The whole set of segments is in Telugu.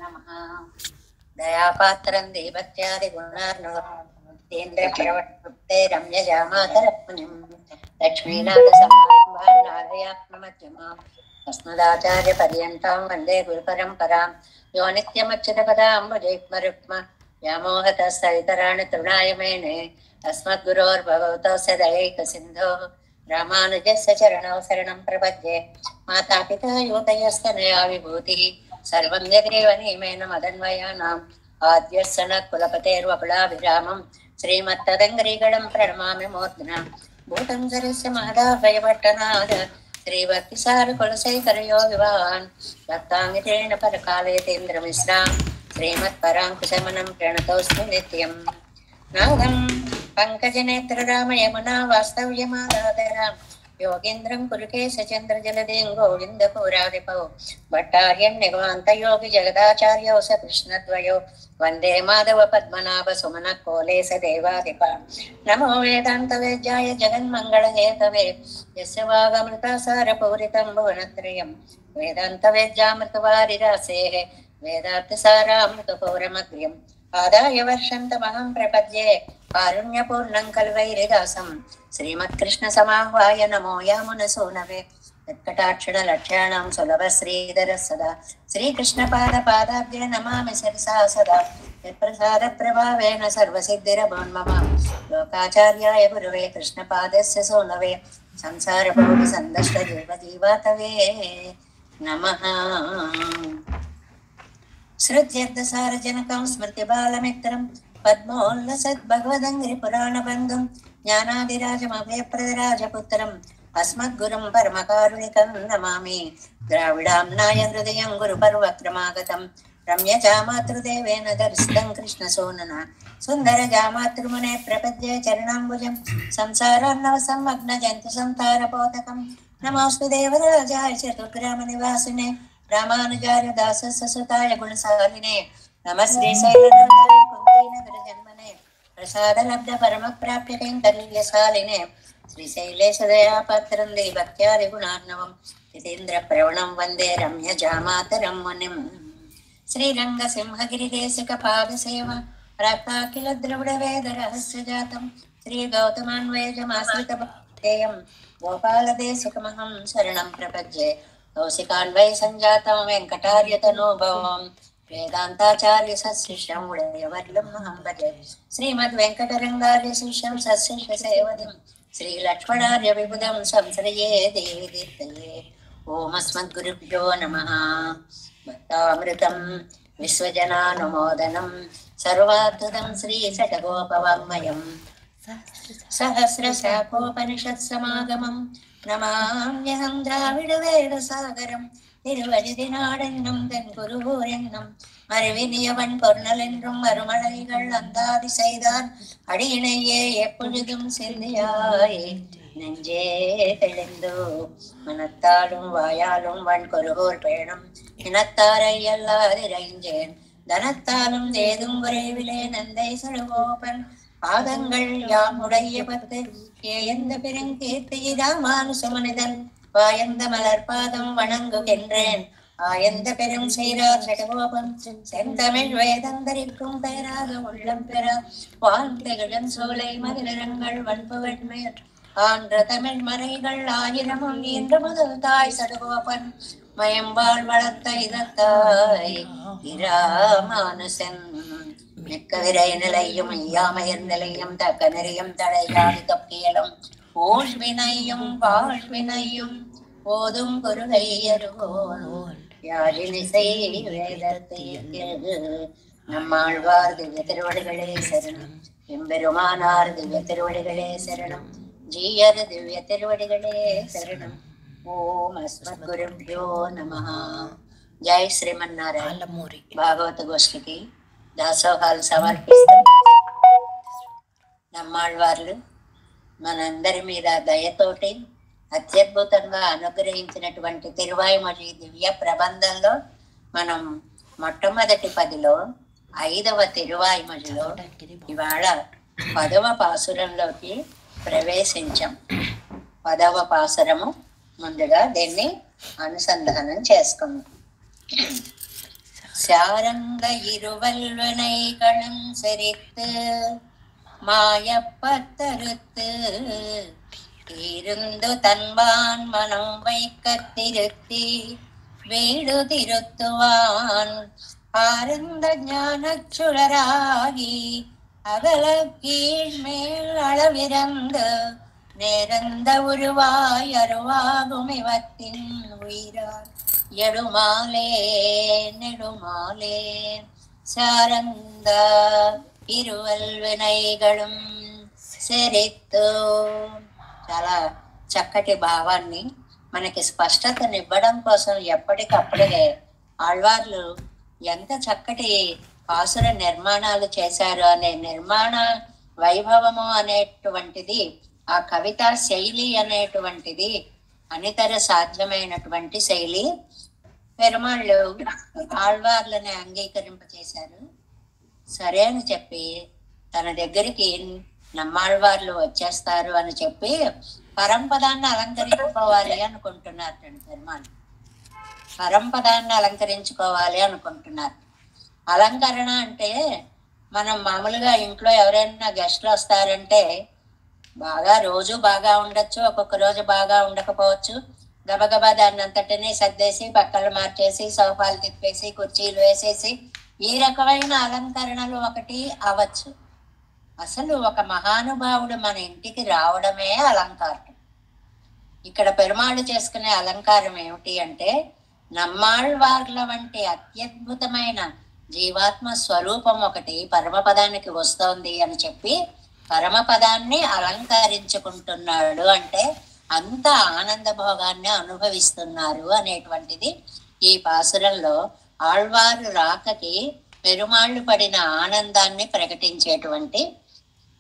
నమః. దయాపాత్రం దేవత్యాది గుణార్ణవే రమ్యజామాతరత్మనిం లక్ష్మీనాథ సమారంభానాదయాత్మమధ్యమాం అస్మదాచార్య పర్యంతం వందే గురు పరంపరాం యో నిత్యమచ్యుతపదాంబుజైక్మరుక్మ వ్యామోహత సవితరాణి తృణాయ మేనే అస్మద్గురోర్భగవతోస్య దయైకసింధో రామానుజస్య చరణౌ శరణం ప్రపద్యే. మాతాపితా యువతయస్తనయా విభూతిః సర్వం యదేవ నియమేన మదన్వయానాం ఆద్యస్సన కులపతేర్వకులాభిరామం శ్రీమత్తదంగరీగణం ప్రణమామి మూర్ధ్నా భూతం సరస్య మహదాభయపట్టనాద శ్రీభక్తిసార కులశేఖరయో వివాన్ భక్తాంగితేన పరకాలేతేంద్రమిశ్రాం శ్రీమత్పరాంకుశమనం ప్రణతోస్మి నిత్యం. నాదం పంకజనేత్ర రామ యమునా వాస్తవ్యమాదాదరాం యోగేంద్రం కురుకేశచంద్రజలదేం గోవింద పూరాధిపౌ భట్టార్యన్నిర్వాంత యోగి జగదాచార్యౌ స కృష్ణద్వయో వందే మాధవ పద్మనాభ సుమన కోలేశ దేవాధిప. నమో వేదాంత వేద్యాయ జగన్మంగళహేతవే యస్య వాగమృతాసార పూరితం భువనత్రయం వేదాంత వేద్యామృతవారిరాసేః వేదార్థసారామృతపౌరమగ్ర్యం ఆదాయ వర్షంతమహం ప్రపద్యే కారుణ్యపూర్ణం కల్వైరిదాసం శ్రీమత్కృష్ణ సమాహ్వాయ నమో యామునసూనవే యత్కటాక్షణ లక్ష్యాణం సులభ శ్రీధర సదా శ్రీకృష్ణ పాదాబ్జే నమామి శిరసా సదా యత్ప్రసాద ప్రభావేన సర్వసిద్ధిరభోన్మమ లోకాచార్యాయ గురవే కృష్ణపాదస్య సూనవే సంసార భోగి సందష్ట జీవజీవాతవే నమః. శ్రుత్యర్థసారజనకం స్మృతిబాలమిత్రం పద్మోల్లసద్భగవదంగ్రి పురాణబంధుం జ్ఞానాదిరాజమభయప్రదరాజపుత్రం అస్మద్గురుం పరమకారుణికం నమామి. ద్రావిడాంనాయ హృదయం గురుపర్వక్రమాగతం రమ్యజామాతృదేవేన దర్శితం కృష్ణసూనన సుందర జామాతృమునే ప్రపద్యే చరణాంబుజం సంసారార్ణవ సంమగ్న జంతు సంతారపోతకం నమోస్తు దేవరాజాయ చతుర్గ్రామ నివాసినే రామానుజార్య దాసస్య సుతాయ గుణశాలినే నమ శ్రీశైలనాథాయ కుంతీనగర జన్మనే ప్రసాద లబ్ధ పరమ ప్రాప్య కైంకర్యశాలినే శ్రీశైలేశ దయాపాత్రం దేవత్యాది గుణార్ణవం జితేంద్ర ప్రవణం వందే రమ్య జామాతరం మునిం. శ్రీరంగ సింహగిరిదేశిక పాదసేవ ప్రాప్తాఖిల ద్రవిడ వేద రహస్య జాతం శ్రీ గౌతమాన్వయజమాశ్రిత భక్తేయం గోపాలదేశికమహం శరణం ప్రపద్యే కౌశికాన్వయ సంజాతం వెంకటార్యతనోభవం వేదాంతాచార్య సశిష్యం ఉడయవర్లం మహం భజే. శ్రీమద్ వెంకటరంగార్య శిష్యం సశిష్య సేవదిం శ్రీ లక్ష్మణార్య విబుధం సంశ్రయే దేవి దీప్తయే. ఓం అస్మద్గురుభ్యో నమః. భక్తామృతం విశ్వజనానుమోదనం సర్వార్థదం శ్రీ శతగోపవాङ्మయం సహస్రశాఖోపనిషత్సమాగమం నమామ్యహం ద్రావిడ వేద సాగరం திருவழுதினாடென்னும் தென் குருகூரென்னும் மறுவினியவன் பொருணலென்றும் மறுமலைகள் அந்தாதி செய்தான் அடியினையே எப்பொழுதும் சிந்தியாயே நெஞ்சே தெளிந்தோ மனத்தாலும் வாயாலும் வன் கொருகூர் பேணும் இனத்தாரை எல்லாதிரைஞ்சேன் தனத்தாலும் ஏதும் குறைவிலே நந்தை சடுகோபன் பாதங்கள் யாம் உடைய பத்து ஏந்த பெருங்கீர்த்தி ராமானுசமனிதன் வாயந்த மலர்பாதம் வணங்குகின்றேன் ஆயந்த பெரும் சீரார் சடகோபம் செந்தமிழ் வேதந்தரிக்கும் பெயராக உள்ளம் பெற வாழ்ந்தகிழம் சோலை மதிலரங்கள் வன்புவன்மேற் ஆன்ற தமிழ் மறைகள் ஆயிரமும் இன்று முதல் தாய் சடகோபன் மயம்பால் வளர்த்த இதத்தாய் இராமானுசன் மிக்க விரை நிலையும் ஐயாமயர் நிலையும் தக்க நெறியும் தடையாது தப்பியலும் ஊழ்வினையும் வாழ்வினையும் போதும் பொருளையருவோன் யாழினிசை வேதத்திற்கு நம்மாழ்வார் திவ்ய திருவடிகளே சரணம். எம்பெருமானார் திவ்ய திருவடிகளே சரணம். ஜீயர் திவ்ய திருவடிகளே சரணம். ఓం అస్మద్గురుభ్యో నమః. జై శ్రీమన్నారాయణ. భాగవత గోష్ఠికి దాసోహాలు సమర్పిస్తూ నమ్మాళ్వార్లు మనందరి మీద దయతోటి అత్యద్భుతంగా అనుగ్రహించినటువంటి తిరువాయిమొഴി దివ్య ప్రబంధంలో మనం మొట్టమొదటి 10లో 5వ తిరువాయిమొഴിలో ఇవాళ 10వ పాసురంలోకి ప్రవేశించాం. 10వ పాసురము ముందుగా దీన్ని అనుసంధానం చేసుకుందాం. சாரங்க இருவல்வனைகளும் செறித்து மாயப்பத்தறுத்து இருந்து தன்பான் மனம் வைக்க திருத்தி வீடு திருத்துவான் ஆனந்த ஞானச் சுடராகி அகல கீழ் மேல் அளவிறந்து நேரந்த உருவாய் அருவாகும் இவத்தின் உயிரார் எடுமாலே நெடுமாலே சாரந்த ఇరువల్ వినయగళం సెరిత్తు. చాలా చక్కటి భావాన్ని మనకి స్పష్టతనివ్వడం కోసం ఎప్పటికప్పుడే ఆళ్వార్లు ఎంత చక్కటి పాసుర నిర్మాణాలు చేశారు అనే నిర్మాణ వైభవము అనేటువంటిది, ఆ కవితా శైలి అనేటువంటిది అనితర సాధ్యమైనటువంటి శైలి. పెరుమాళ్ళు ఆళ్వార్లని అంగీకరింపచేశారు. సరే అని చెప్పి తన దగ్గరికి నమ్మాళ్వార్లు వచ్చేస్తారు అని చెప్పి పరంపదాన్ని అలంకరించుకోవాలి అనుకుంటున్నారు. పెరుమాళ్ళు పరంపదాన్ని అలంకరించుకోవాలి అనుకుంటున్నారు. అలంకరణ అంటే మనం మామూలుగా ఇంట్లో ఎవరైనా గెస్ట్లు వస్తారంటే బాగా రోజు బాగా ఉండొచ్చు, ఒక్కొక్క రోజు బాగా ఉండకపోవచ్చు. గబగబా దాన్ని అంతటినీ సర్దేసి పక్కలు మార్చేసి సోఫాలు తిప్పేసి కుర్చీలు వేసేసి ఈ రకమైన అలంకరణలు ఒకటి అవచ్చు. అసలు ఒక మహానుభావుడు మన ఇంటికి రావడమే అలంకారం. ఇక్కడ పెరుమాళ్ళు చేసుకునే అలంకారం ఏమిటి అంటే నమ్మాళ్వార్ల వంటి అత్యద్భుతమైన జీవాత్మ స్వరూపం ఒకటి పరమపదానికి వస్తోంది అని చెప్పి పరమపదాన్ని అలంకరించుకుంటున్నాడు అంటే అంత ఆనంద భోగాన్ని అనుభవిస్తున్నారు అనేటువంటిది ఈ పాసురంలో ఆళ్వారు రాకకి పెరుమాళ్ళు పడిన ఆనందాన్ని ప్రకటించేటువంటి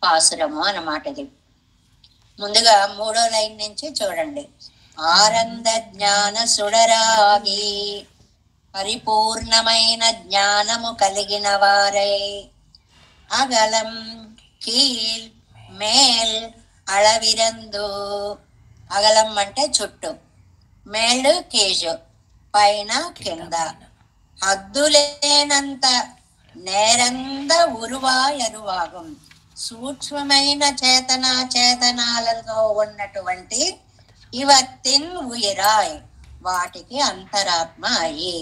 పాసురము అన్నమాట ఇది. ముందుగా 3వ లైన్ నుంచి చూడండి. ఆనంద జ్ఞాన సుడరాగి పరిపూర్ణమైన జ్ఞానము కలిగిన వారై అగలం కీల్ మేల్ అళవిరందు. అగలం అంటే చుట్టూ, మేళ్ళు కీజు పైన కింద, హద్దులేనంత నేరంద ఉరువాయరువాగం సూక్ష్మమైన చేతనాలతో ఉన్నటువంటి ఇవత్తిన్ ఉయిరాయ్ వాటికి అంతరాత్మ అయి.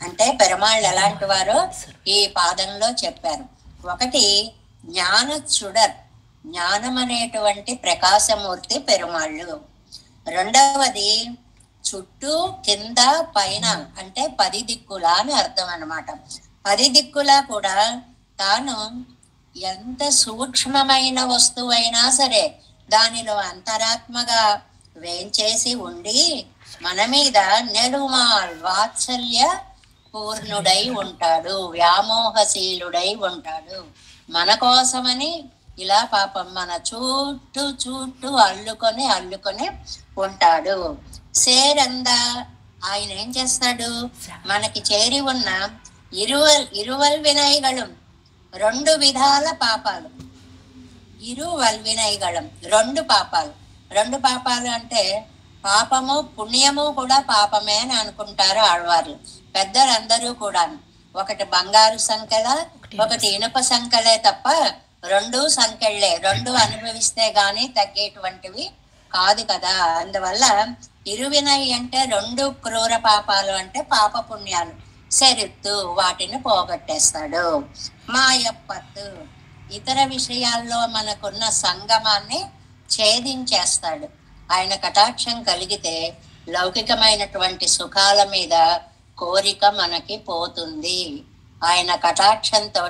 అంటే పెరుమాళ్ళు ఎలాంటి వారో ఈ పాదంలో చెప్పారు. ఒకటి జ్ఞానచుడర్, జ్ఞానం అనేటువంటి ప్రకాశమూర్తి పెరుమాళ్ళు. రెండవది చుట్టూ కింద పైన అంటే 10 దిక్కులా అని అర్థం అన్నమాట. 10 దిక్కులా కూడా తాను ఎంత సూక్ష్మమైన వస్తువైనా సరే దానిలో అంతరాత్మగా వేంచేసి ఉండి మన మీద నెడుమాల్ వాత్సల్య పూర్ణుడై ఉంటాడు, వ్యామోహశీలుడై ఉంటాడు. మన కోసమని ఇలా పాపం మన చుట్టూ అల్లుకొని ఉంటాడు. సేరంద ఆయన ఏం చేస్తాడు, మనకి చేరి ఉన్న ఇరువల్ వినయగళం 2 విధాల పాపాలు. ఇరువల్ వినయగళం 2 పాపాలు. 2 పాపాలు అంటే పాపము పుణ్యము కూడా పాపమే అని అనుకుంటారు ఆళ్వార్లు, పెద్దలందరూ కూడా. ఒకటి బంగారు సంకెళ, ఒకటి ఇనుప సంకెళే తప్ప 2 సంకెళ్ళే. 2 అనుభవిస్తే గాని తగ్గేటువంటివి కాదు కదా. అందువల్ల ఇరువినయి అంటే 2 క్రూర పాపాలు అంటే పాప పుణ్యాలు సెరుత్తు వాటిని పోగొట్టేస్తాడు. మాయప్పత్తు ఇతర విషయాల్లో మనకున్న సంగమాన్ని ఛేదించేస్తాడు. ఆయన కటాక్షం కలిగితే లౌకికమైనటువంటి సుఖాల మీద కోరిక మనకి పోతుంది. ఆయన కటాక్షంతో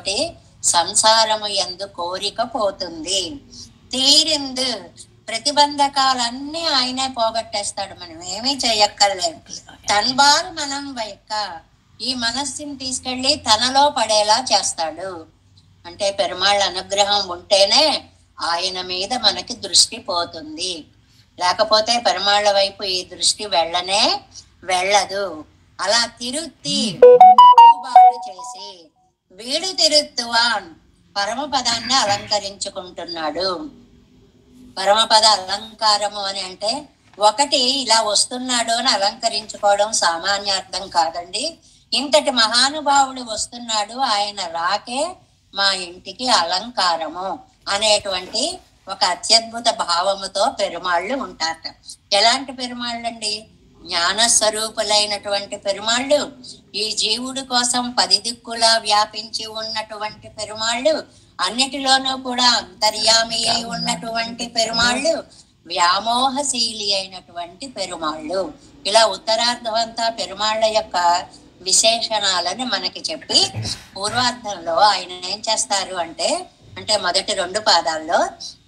సంసారము యందు కోరిక పోతుంది. తీరిందు ప్రతిబంధకాలన్నీ ఆయనే పోగొట్టేస్తాడు, మనం ఏమీ చెయ్యక్కర్లేదు. తన్బాల్ మనం వైక్క ఈ మనస్సుని తీసుకెళ్లి తనలో పడేలా చేస్తాడు. అంటే పెరుమాళ్ళ అనుగ్రహం ఉంటేనే ఆయన మీద మనకి దృష్టి పోతుంది, లేకపోతే పెరుమాళ్ళ వైపు ఈ దృష్టి వెళ్ళదు. అలా తిరుబాటు చేసి వీడు తిరుత్తువాన్ పరమపదాన్ని అలంకరించుకుంటున్నాడు. పరమపద అలంకారము అని అంటే ఒకటి ఇలా వస్తున్నాడు అని అలంకరించుకోవడం సామాన్యార్థం కాదండి. ఇంతటి మహానుభావుడు వస్తున్నాడు, ఆయన రాకే మా ఇంటికి అలంకారము అనేటువంటి ఒక అత్యద్భుత భావముతో పెరుమాళ్ళు ఉంటారట. ఎలాంటి పెరుమాళ్ళండి? జ్ఞానస్వరూపులైనటువంటి పెరుమాళ్ళు, ఈ జీవుడి కోసం 10 దిక్కులా వ్యాపించి ఉన్నటువంటి పెరుమాళ్ళు, అన్నిటిలోనూ కూడా అంతర్యామి అయి ఉన్నటువంటి పెరుమాళ్ళు, వ్యామోహశీలి అయినటువంటి పెరుమాళ్ళు. ఇలా ఉత్తరార్ధం అంతా పెరుమాళ్ళ యొక్క విశేషణాలని మనకి చెప్పి పూర్వార్ధంలో ఆయన ఏం చేస్తారు అంటే మొదటి 2 పాదాల్లో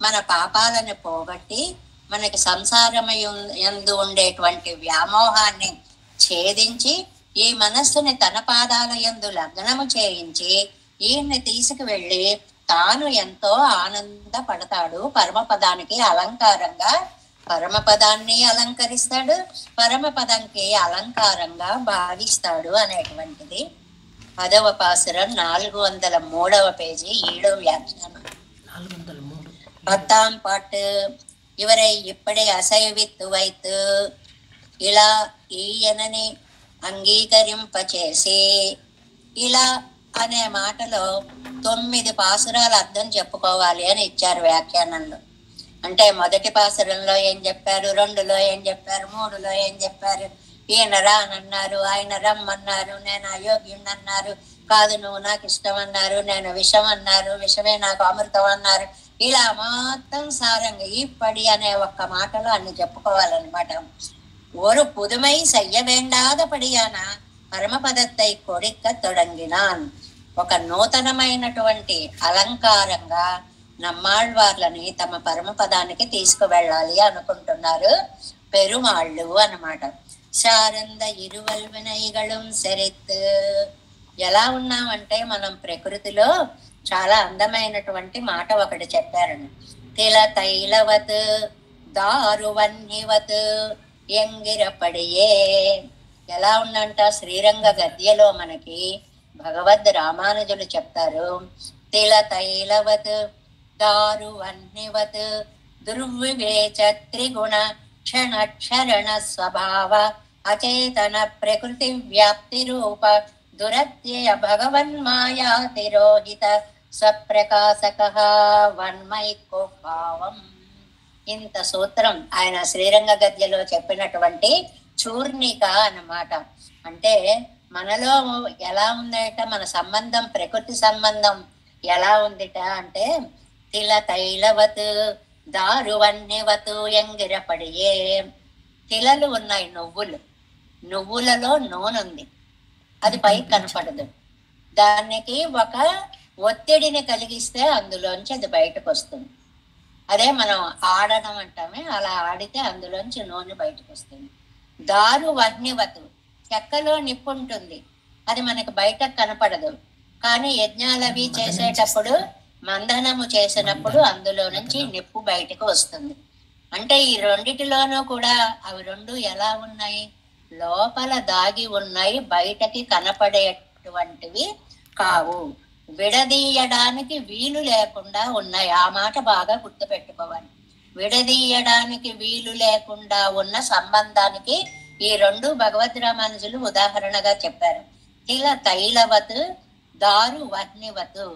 మన పాపాలను పోగొట్టి మనకి సంసారమయందు ఉండేటువంటి వ్యామోహాన్ని ఛేదించి ఈ మనస్సుని తన పాదాల యందు లగ్నము చేయించి ఈయన్ని తీసుకువెళ్ళి తాను ఎంతో ఆనందపడతాడు. పరమపదానికి అలంకారంగా పరమపదాన్ని అలంకరిస్తాడు, పరమపదంకి అలంకారంగా భావిస్తాడు అనేటువంటిది 10వ పాసురం 403వ పేజీ 7వ వ్యాఖ్యానం. 10ஆம் பாட்டு. இவரை இப்படி அசைவித்து வைத்து ఇలా ఈయనని అంగీకరింపచేసి, ఇలా అనే మాటలో 9 పాసురాలు అర్థం చెప్పుకోవాలి అని ఇచ్చారు వ్యాఖ్యానంలో. అంటే మొదటి పాసురంలో ఏం చెప్పారు, 2లో ఏం చెప్పారు, 3లో ఏం చెప్పారు, ఈయన రానన్నారు, ఆయన రమ్మన్నారు, నేను అయోగ్యుణ్ణి అన్నారు, కాదు నువ్వు నాకు ఇష్టం అన్నారు, నేను విషం అన్నారు, విషమే నాకు అమృతం అన్నారు. ఇలా మొత్తం సారంగా ఇప్పటి అనే ఒక్క మాటలో అన్ని చెప్పుకోవాలన్నమాట. ஒரு புதுமை செய்ய வேண்டாதபடியான పరమపదత్తై కొడిక్క తొడంగినాన్. ఒక నూతనమైనటువంటి అలంకారంగా నమ్మాళ్వార్లని తమ పరమపదానికి తీసుకువెళ్ళాలి అనుకుంటున్నారు పెరుమాళ్ళు అన్నమాట. శారంద ఇరువల్ వినయగళం సెరెత్తు. ఎలా ఉన్నామంటే మనం ప్రకృతిలో చాలా అందమైనటువంటి మాట ఒకటి చెప్పారని. తిల తైలవత్ దారువన్నివత్ ఎంగిరపడియే. ఎలా ఉందంట శ్రీరంగ గద్యలో మనకి భగవద్ రామానుజులు చెప్తారు. తిల తైలవత్ దారువన్నివత్ దుర్వివేచ త్రిగుణ క్షణక్షరణ స్వభావ అచేతన ప్రకృతి వ్యాప్తి రూప దురత్యయ భగవన్మాయా తిరోహిత స్వప్రకాశక వన్మైకో భావం. ఇంత సూత్రం ఆయన శ్రీరంగ గద్యలో చెప్పినటువంటి చూర్ణిక అన్నమాట. అంటే మనలో ఎలా ఉందట, మన సంబంధం ప్రకృతి సంబంధం ఎలా ఉందిట అంటే తిల తైలవత్ దారువన్నివత్ ఎంగిరపడియే. తిలలు ఉన్నాయి, నువ్వులలో నూనె ఉంది, అది పైకి కనపడదు. దానికి ఒక ఒత్తిడిని కలిగిస్తే అందులోంచి అది బయటకు వస్తుంది. అదే మనం ఆడడం అంటామే, అలా ఆడితే అందులోంచి నూనె బయటకు వస్తుంది. దారు వహ్నివతు, చెక్కలో నిప్పు ఉంటుంది, అది మనకి బయటకు కనపడదు. కానీ యజ్ఞాలవి చేసేటప్పుడు మందనము చేసినప్పుడు అందులో నుంచి నిప్పు బయటకు వస్తుంది. అంటే ఈ రెండిటిలోనూ కూడా అవి రెండు ఎలా ఉన్నాయి, లోపల దాగి ఉన్నాయి, బయటకి కనపడేటువంటివి కావు, విడదీయడానికి వీలు లేకుండా ఉన్నాయి. ఆ మాట బాగా గుర్తుపెట్టుకోవాలి. విడదీయడానికి వీలు లేకుండా ఉన్న సంబంధానికి ఈ 2 భగవద్ రామానుజులు ఉదాహరణగా చెప్పారు. తిల తైలవత్ దారు వహ్నివత్,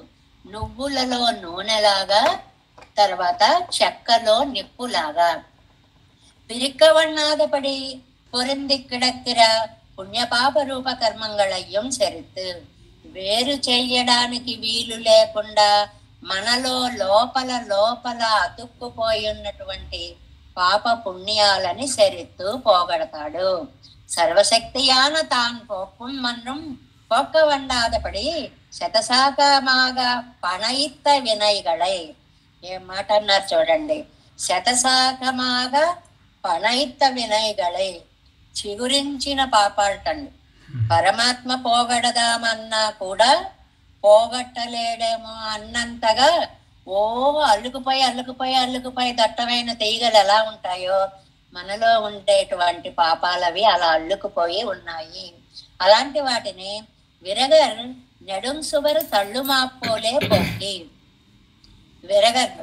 నువ్వులలో నూనెలాగా, తర్వాత చెక్కలో నిప్పులాగా. பிரிக்கவண்ணாதபடி பொருந்தி கிடக்கிற పుణ్యపాప రూప కర్మంగళయ్యం సెరిత్. వేరు చెయ్యడానికి వీలు లేకుండా మనలో లోపల లోపల అతుక్కుపోయి ఉన్నటువంటి పాప పుణ్యాలని సెరిత్తు పోగొడతాడు. సర్వశక్తియాన తాన్ పోక్కుం మన్నం పోక్క వండాదపడి శతశాఖమాగా పణయిత్త వినయగళై. ఏం మాట అన్నారు చూడండి. శతశాఖమాగా పణయిత్త వినయగళై, చిగురించిన పాపాలటండి. పరమాత్మ పోగొడదామన్నా కూడా పోగొట్టలేడేమో అన్నంతగా అల్లుకుపోయి దట్టమైన తీగలు ఎలా ఉంటాయో మనలో ఉండేటువంటి పాపాలవి అలా అల్లుకుపోయి ఉన్నాయి. అలాంటి వాటిని విరగర్ నెడుం సువరు తళ్ళు మాపోలే పొంగి. విరగర్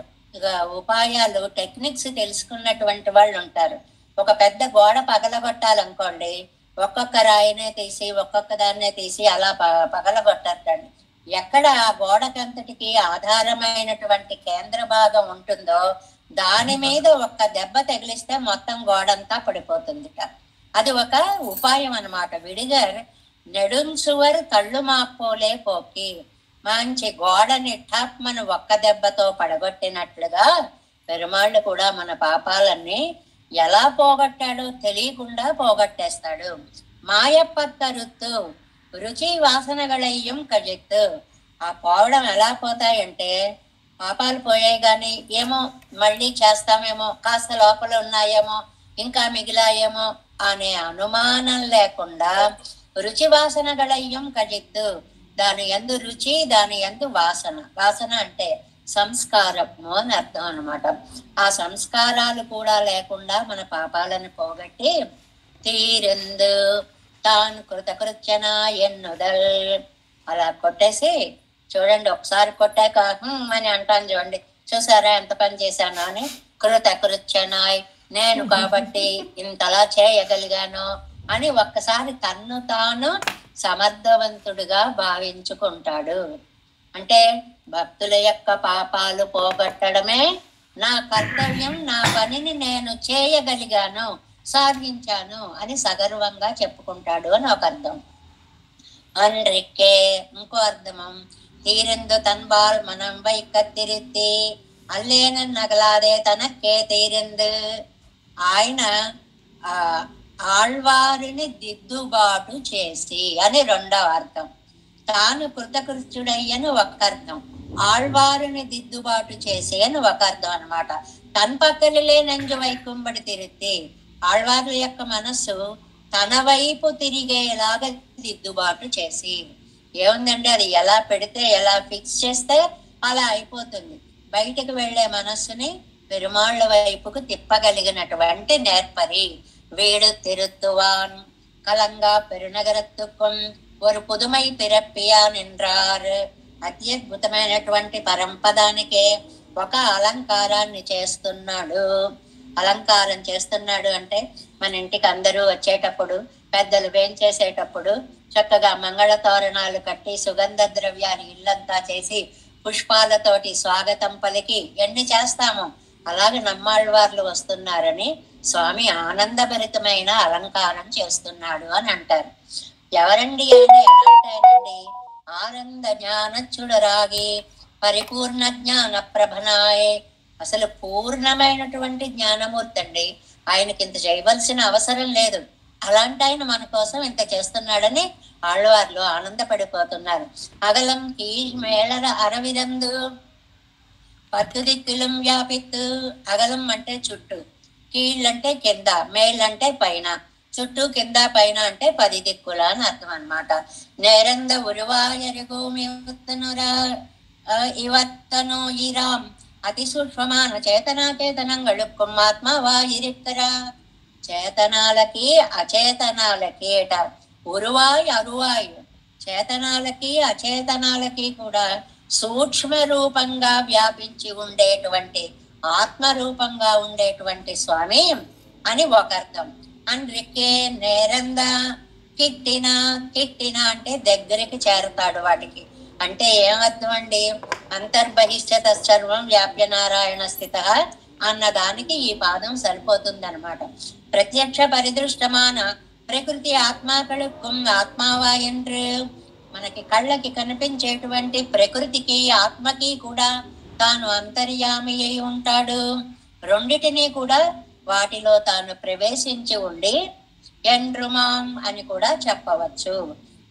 ఉపాయాలు, టెక్నిక్స్ తెలుసుకున్నటువంటి వాళ్ళు ఉంటారు. ఒక పెద్ద గోడ పగలగొట్టాలనుకోండి, ఒక్కొక్క రాయినే తీసి ఒక్కొక్క దాన్నే తీసి అలా పగలగొట్టండి. ఎక్కడ ఆ గోడకంతటికి ఆధారమైనటువంటి కేంద్ర భాగం ఉంటుందో దాని మీద ఒక్క దెబ్బ తగిలిస్తే మొత్తం గోడంతా పడిపోతుంది. అది ఒక ఉపాయం అన్నమాట. విడిగర్ నెడుంచువర్ కళ్ళు మాపోలే పోకి, మంచి గోడని ఠాప్మను ఒక్క దెబ్బతో పడగొట్టినట్లుగా పెరుమాళ్ళు కూడా మన పాపాలన్నీ ఎలా పోగొట్టాడో తెలియకుండా పోగొట్టేస్తాడు. మాయప్పత్తరుత్తు రుచి వాసనగళయ్యం కజిత్తు. ఆ పోవడం ఎలా పోతాయంటే, పాపాలు పోయాయి కానీ ఏమో మళ్ళీ చేస్తామేమో, కాస్త లోపల ఉన్నాయేమో, ఇంకా మిగిలాయేమో అనే అనుమానం లేకుండా రుచి వాసనగళయ్యం కజిత్తు. దాని యందు రుచి, దాని యందు వాసన. వాసన అంటే సంస్కారము అని అర్థం అనమాట. ఆ సంస్కారాలు కూడా లేకుండా మన పాపాలను పోగొట్టి తీరెందు తాను కృతకృత్యన ఎన్నుదల్. అలా కొట్టేసి చూడండి, ఒకసారి కొట్టాక అని అంటాను చూడండి, చూసారా ఎంత పని చేశాను అని. కృతకృత్యనాయ్, నేను కాబట్టి ఇంతలా చేయగలిగాను అని ఒక్కసారి తన్ను తాను సమర్థవంతుడిగా భావించుకుంటాడు. అంటే భక్తుల యొక్క పాపాలు పోగొట్టడమే నా కర్తవ్యం, నా పనిని నేను చేయగలిగాను, సాధించాను అని సగర్వంగా చెప్పుకుంటాడు అని ఒక అర్థం. అన్రిక్కే ఇంకో అర్థమం తీరెందు తన్బాల్ మనం వైకత్తిరిత్తి అల్లేన నగలాదే తనక్కే తీరెందు. ఆయన ఆళ్వారిని దిద్దుబాటు చేసి అని రెండవ అర్థం. తాను కృతకృత్యుడయ్యను ఒక అర్థం, ఆళ్వారిని దిద్దుబాటు చేసి అని ఒక అర్థం అనమాట. తన పక్కలే నంజు వైకుంబడి తిరిగి ఆళ్వార్ల యొక్క మనస్సు తన వైపు తిరిగేలాగా దిద్దుబాటు చేసి. ఏముందండి, అది ఎలా పెడితే, ఎలా ఫిక్స్ చేస్తే అలా అయిపోతుంది. బయటకు వెళ్లే మనస్సుని పెరుమాళ్ల వైపుకు తిప్పగలిగినటువంటి నేర్పరి. వీడు తిరుత్తువాన్ కలంగా పెరునగరత్తుకం ஒரு పుదుమై పిరప్పియా నిండ్రార్. అత్యద్భుతమైనటువంటి పరంపదానికే ఒక అలంకారాన్ని చేస్తున్నాడు. అలంకారం చేస్తున్నాడు అంటే మన ఇంటికి అందరూ వచ్చేటప్పుడు, పెద్దలు వేంచేసేటప్పుడు చక్కగా మంగళ తోరణాలు కట్టి సుగంధ ద్రవ్యాలు ఇల్లంతా చేసి పుష్పాలతోటి స్వాగతం పలికి ఎన్ని చేస్తామో అలాగే నమ్మాళ్ళవార్లు వస్తున్నారని స్వామి ఆనందభరితమైన అలంకారం చేస్తున్నాడు అని అంటారు. ఎవరండి అంటే ఎలాంటాయండి, ఆనంద జ్ఞానచ్చుడరాగి పరిపూర్ణ జ్ఞాన ప్రభనాయే. అసలు పూర్ణమైనటువంటి జ్ఞానమూర్తి అండి. ఆయనకి ఇంత చేయవలసిన అవసరం లేదు, అలాంటి ఆయన మన కోసం ఇంత చేస్తున్నాడని ఆళ్వార్లు ఆనందపడిపోతున్నారు. అగలం కీ మేళర అరవిరందు పద్దుదిక్కులం వ్యాపిత్తు. అగలం అంటే చుట్టూ, కీళ్ళంటే కింద, మేళ్ళంటే పైన, చుట్టూ కింద పైన అంటే 10 దిక్కుల అని అర్థం అనమాట. నేరంద ఉరువాయరుగుమి ఇవత్తను ఈరాం అతి సూక్ష్మమాన చేతనాకేతనంగళుక్కుం ఆత్మవాయిరిక్కరా. చేతనాలకి అచేతనాలకి ఏట ఉరువాయ్ అరువాయ్, చేతనాలకి అచేతనాలకి కూడా సూక్ష్మ రూపంగా వ్యాపించి ఉండేటువంటి ఆత్మరూపంగా ఉండేటువంటి స్వామి అని ఒక అర్థం. అండ్రికే నేరంద కిట్టిన, కిట్టిన అంటే దగ్గరికి చేరతాడు వాటికి. అంటే ఏమర్థం అండి, అంతర్బహిష్ట సర్వం వ్యాప్య నారాయణ స్థిత అన్న దానికి ఈ పాదం సరిపోతుంది అనమాట. ప్రత్యక్ష పరిదృష్టమాన ప్రకృతి ఆత్మాకళుక్కుం ఆత్మావా என்று. మనకి కళ్ళకి కనిపించేటువంటి ప్రకృతికి ఆత్మకి కూడా తాను అంతర్యామి అయి ఉంటాడు. రెండిటినీ కూడా వాటిలో తాను ప్రవేశించి ఉండి ఎండ్రుమాం అని కూడా చెప్పవచ్చు.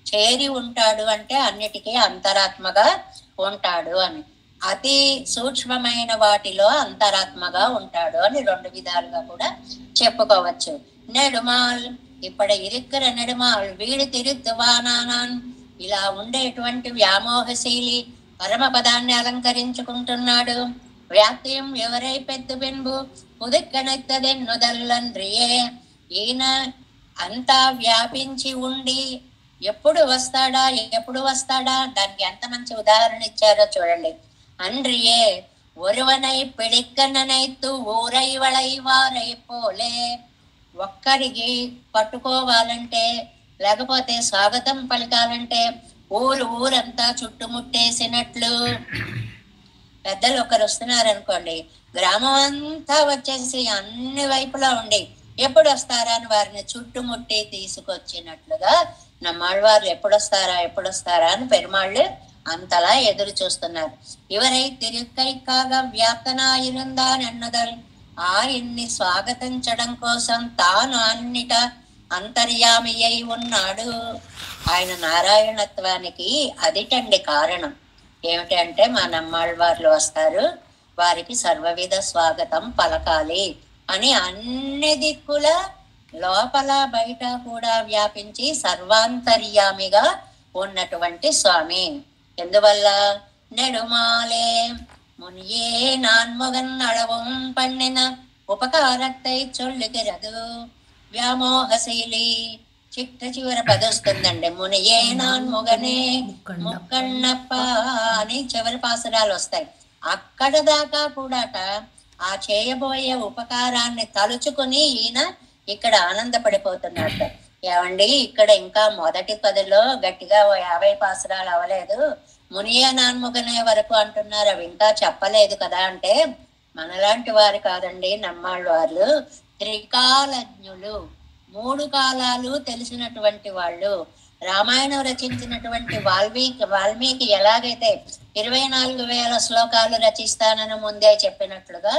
చేరి ఉంటాడు అంటే అన్నిటికీ అంతరాత్మగా ఉంటాడు అని. అతి సూక్ష్మమైన వాటిలో అంతరాత్మగా ఉంటాడు అని 2 విధాలుగా కూడా చెప్పుకోవచ్చు. నెడుమాల్ ఇప్పుడు ఇరుక్కర నెడుమాల్ వీడు తిరుత్తువానాన్. ఇలా ఉండేటువంటి వ్యామోహశీలి పరమపదాన్ని అలంకరించుకుంటున్నాడు. వ్యాప్తియం ఎవరై పెద్దు బింబు ఉదిక్కనెత్తదెన్నుదల్లండ్రియే. ఈయన అంతా వ్యాపించి ఉండి ఎప్పుడు వస్తాడా ఎప్పుడు వస్తాడా దానికి ఎంత మంచి ఉదాహరణ ఇచ్చారో చూడండి. அன்றியே ஒருவனை பிடிக்க நினைத்து ஊரை வளைவாரை போலே. ఒక్కడికి పట్టుకోవాలంటే, లేకపోతే స్వాగతం పలకాలంటే ఊరంతా చుట్టుముట్టేసినట్లు. పెద్దలు ఒకరు వస్తున్నారు అనుకోండి, గ్రామం అంతా వచ్చేసి అన్ని వైపులా ఉండి ఎప్పుడు వస్తారా అని వారిని చుట్టుముట్టి తీసుకొచ్చినట్లుగా நம்மாழ்வாరు ఎప్పుడొస్తారా అని పెరుమాళ్ళు అంతలా ఎదురు చూస్తున్నారు. ఇవరై తిరుక్కైకాగ వ్యాప్తనాயிருందాన్ అన్నదల్ ఆయన్ని స్వాగతించడం కోసం తాను అన్నిట అంతర్యామి అయి ఉన్నాడు. ఆయన నారాయణత్వానికి అదిటండి కారణం. ఏమిటంటే మా నమ్మాళ్ళవార్లు వస్తారు, వారికి సర్వవిధ స్వాగతం పలకాలి అని అన్ని దిక్కుల లోపల బయట కూడా వ్యాపించి సర్వాంతర్యామిగా ఉన్నటువంటి స్వామి. ఎందువల్ల నెడుమాలే మునియే నాన్ముగన్ అళవం పండిన ఉపకారత్తై చొల్లుకిరదు వ్యామోహశైలి. చిట్ట చివర పదొస్తుందండి, మునియే నాన్ముగనే ముక్కన్నప్ప అని చివరి పాసురాలు వస్తాయి. అక్కడ దాకా కూడాట ఆ చేయబోయే ఉపకారాన్ని తలుచుకుని ఈయన ఇక్కడ ఆనందపడిపోతున్నట్ట. ఏమండి, ఇక్కడ ఇంకా మొదటి పదిలో గట్టిగా 50 పాసురాలు అవ్వలేదు, మునియే నాన్ముగనే వరకు అంటున్నారు, అవి ఇంకా చెప్పలేదు కదా అంటే, మనలాంటి వారు కాదండి నమ్మాళ్ళు వారు, త్రికాలజ్ఞులు, 3 కాలాలు తెలిసినటువంటి వాళ్ళు. రామాయణం రచించినటువంటి వాల్మీకి ఎలాగైతే 24,000 శ్లోకాలు రచిస్తానని ముందే చెప్పినట్లుగా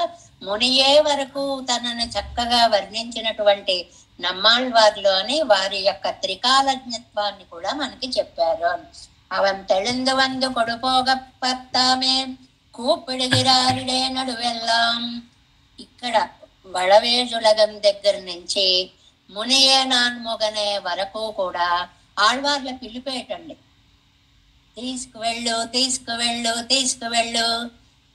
మునియే వరకు తనని చక్కగా వర్ణించినటువంటి నమ్మాళ్వార్లు అని వారి యొక్క త్రికాలజ్ఞత్వాన్ని కూడా మనకి చెప్పారు. అవన్ తెళిందు వందు కొడుపోగపత్తామే కూపిడిగిరారిడే నడువెల్లాం. ఇక్కడ వళవేజులగం దగ్గర నుంచి మునియే నాన్ముగనే వరకు కూడా ఆళ్వార్ల పిలిపేటండి. తీసుకువెళ్ళు.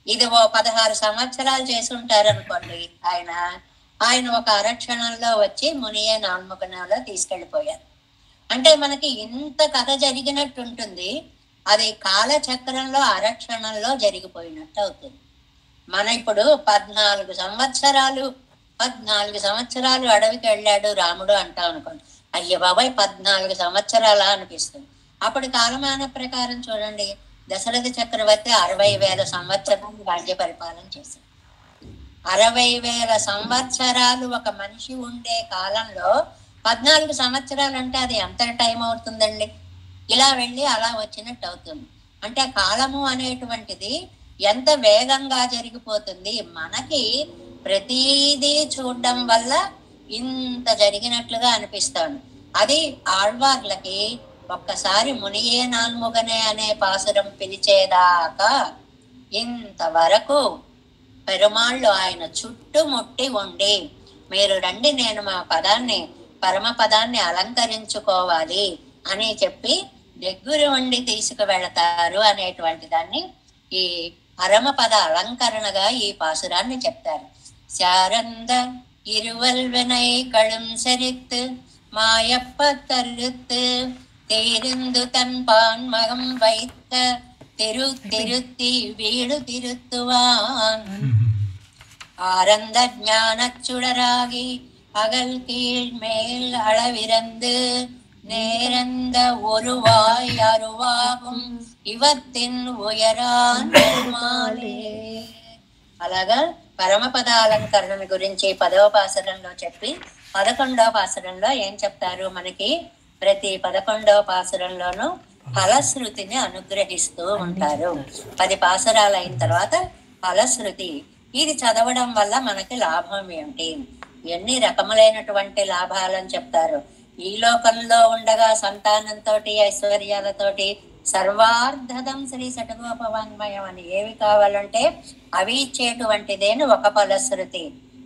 ఇది 16 సంవత్సరాలు చేసి ఉంటారనుకోండి. ఆయన ఒక అరక్షణంలో వచ్చి మునియే నాన్ముగనలో తీసుకెళ్ళిపోయారు. అంటే మనకి ఇంత కథ జరిగినట్టు ఉంటుంది, అది కాలచక్రంలో అరక్షణంలో జరిగిపోయినట్టు అవుతుంది. మన ఇప్పుడు 14 సంవత్సరాలు అడవికి వెళ్ళాడు రాముడు అంటాం అనుకోండి, అయ్య బాబాయ్ 14 సంవత్సరాలా అనిపిస్తుంది. అప్పుడు కాలమాన ప్రకారం చూడండి, దశరథ చక్రవర్తి 60,000 సంవత్సరాలు రాజ్య పరిపాలన చేశారు. 60,000 సంవత్సరాలు ఒక మనిషి ఉండే కాలంలో 14 సంవత్సరాలు అంటే అది ఎంత టైం అవుతుందండి? ఇలా వెళ్ళి అలా వచ్చినట్టు అవుతుంది. అంటే కాలము అనేటువంటిది ఎంత వేగంగా జరిగిపోతుంది. మనకి ప్రతిదీ చూడడం వల్ల ఇంత జరిగినట్లుగా అనిపిస్తాను. అది ఆళ్వార్లకి ఒక్కసారి మునియే నాన్ముగనే అనే పాసురం పిలిచేదాకా ఇంతవరకు పెరుమాళ్ళు ఆయన చుట్టుముట్టి ఉండి, మీరు రండి నేను మా పరమ పదాన్ని అలంకరించుకోవాలి అని చెప్పి దగ్గర ఉండి తీసుకువెళతారు అనేటువంటి దాన్ని ఈ పరమపద అలంకరణగా ఈ పాసురాన్ని చెప్తారు. శారంద இருவல்வனை கழும் செறித்து மாயப்ப கருத்து தேரிந்து தன் பான்மகம் வைத்த திருத்தி வீடு திருத்துவான். ஆரந்த ஞானச் சுடராகி அகல் கீழ் மேல் அளவிறந்து நேரந்த ஒருவாய் அருவாகும் இவத்தின் உயரான் பெருமாளே. అలాగా పరమపద అలంకరణ గురించి 10వ పాసురంలో చెప్పి 11వ పాసురంలో ఏం చెప్తారు మనకి? ప్రతి 11వ పాసురంలోనూ ఫలశ్రుతిని అనుగ్రహిస్తూ ఉంటారు. 10 పాసురాలు అయిన తర్వాత ఫలశ్రుతి, ఇది చదవడం వల్ల మనకి లాభం ఏమిటి, ఎన్ని రకములైనటువంటి లాభాలని చెప్తారు. ఈ లోకంలో ఉండగా సంతానంతో ఐశ్వర్యాలతోటి సర్వార్ధదం శ్రీ శటగోపవాన్మయం అని ఏవి కావాలంటే అవి ఇచ్చేటువంటిదేను ఒక ఫలశ్రుతి.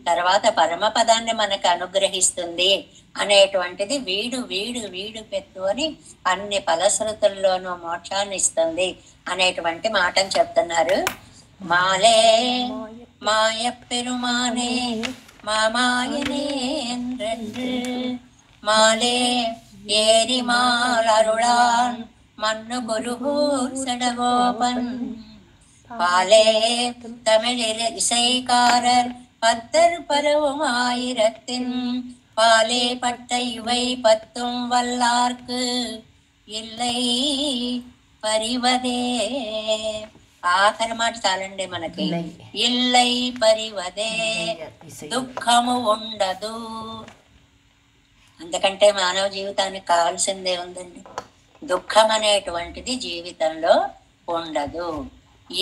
తర్వాత పరమపదాన్ని మనకు అనుగ్రహిస్తుంది అనేటువంటిది వీడు వీడు వీడు పెట్టు అని అన్ని ఫలశ్రుతుల్లోనూ మోక్షాన్ని ఇస్తుంది అనేటువంటి మాటను చెప్తున్నారు. మాలే మాయ పెరుమానే మామాయనే మాలే ఏరి మాలరుళాన్ மண்ணு குருகூர் சடகோபன் பாலே தமிழில் இசைக்காரர் 10 பரவும் 1000 பாலே பட்ட இவை பத்தும் வல்லார்க்கு இல்லை పరివదే. ఆఖరి మాట చాలండి మనకి. ఇల్లై పరివదే, దుఃఖము ఉండదు. అందుకంటే మానవ జీవితానికి కావాల్సిందే ఉందండి. దుఃఖం అనేటువంటిది జీవితంలో ఉండదు.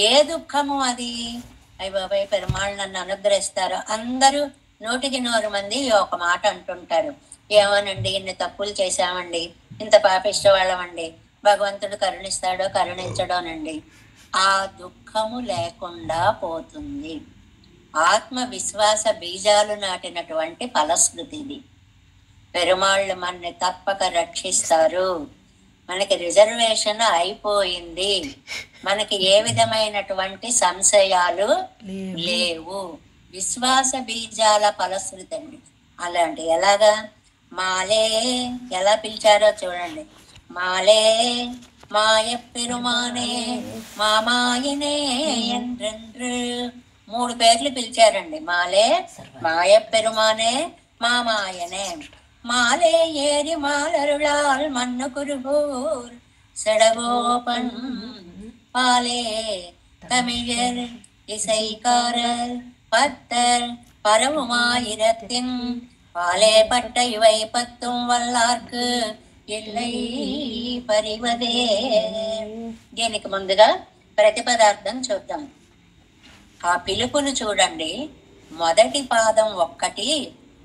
ఏ దుఃఖము అది? అయ్య బాబాయ్ పెరుమాళ్ళు నన్ను అనుగ్రహిస్తారు. అందరూ 100 మంది ఒక మాట అంటుంటారు. ఏమోనండి, ఇన్ని తప్పులు చేశామండి, ఇంత పాపిష్ట వాళ్ళమండి, భగవంతుడు కరుణిస్తాడో కరుణించడోనండి. ఆ దుఃఖము లేకుండా పోతుంది. ఆత్మవిశ్వాస బీజాలు నాటినటువంటి ఫలశ్రుతి ఇది. పెరుమాళ్ళు మనని తప్పక రక్షిస్తారు. మనకి రిజర్వేషన్ అయిపోయింది. మనకి ఏ విధమైనటువంటి సంశయాలు లేవు. విశ్వాస బీజాల ఫలశ్రుతి అండి. అలాంటి ఎలాగా? మాలే ఎలా పిలిచారో చూడండి. మాలే మాయ పెరుమానే మామాయనే ఎండ్రెండ్రు. 3 పేర్లు పిలిచారండి. మాలే మాయ పెరుమానే మామాయనే. மாலே ஏறி மாலருளால் மண்ணு குருகூர் செடகோபன் பாலே தமிழர் இசைக்காரர் பத்தர் பரவுமாயிரத்தின் பாலே பட்ட இவை பத்தும் వల్లార్కు இல்லை పరివదే. దీనికి ముందుగా ప్రతిపదార్థం చూద్దాం. ఆ పిలుపును చూడండి. మొదటి పాదం ఒక్కటి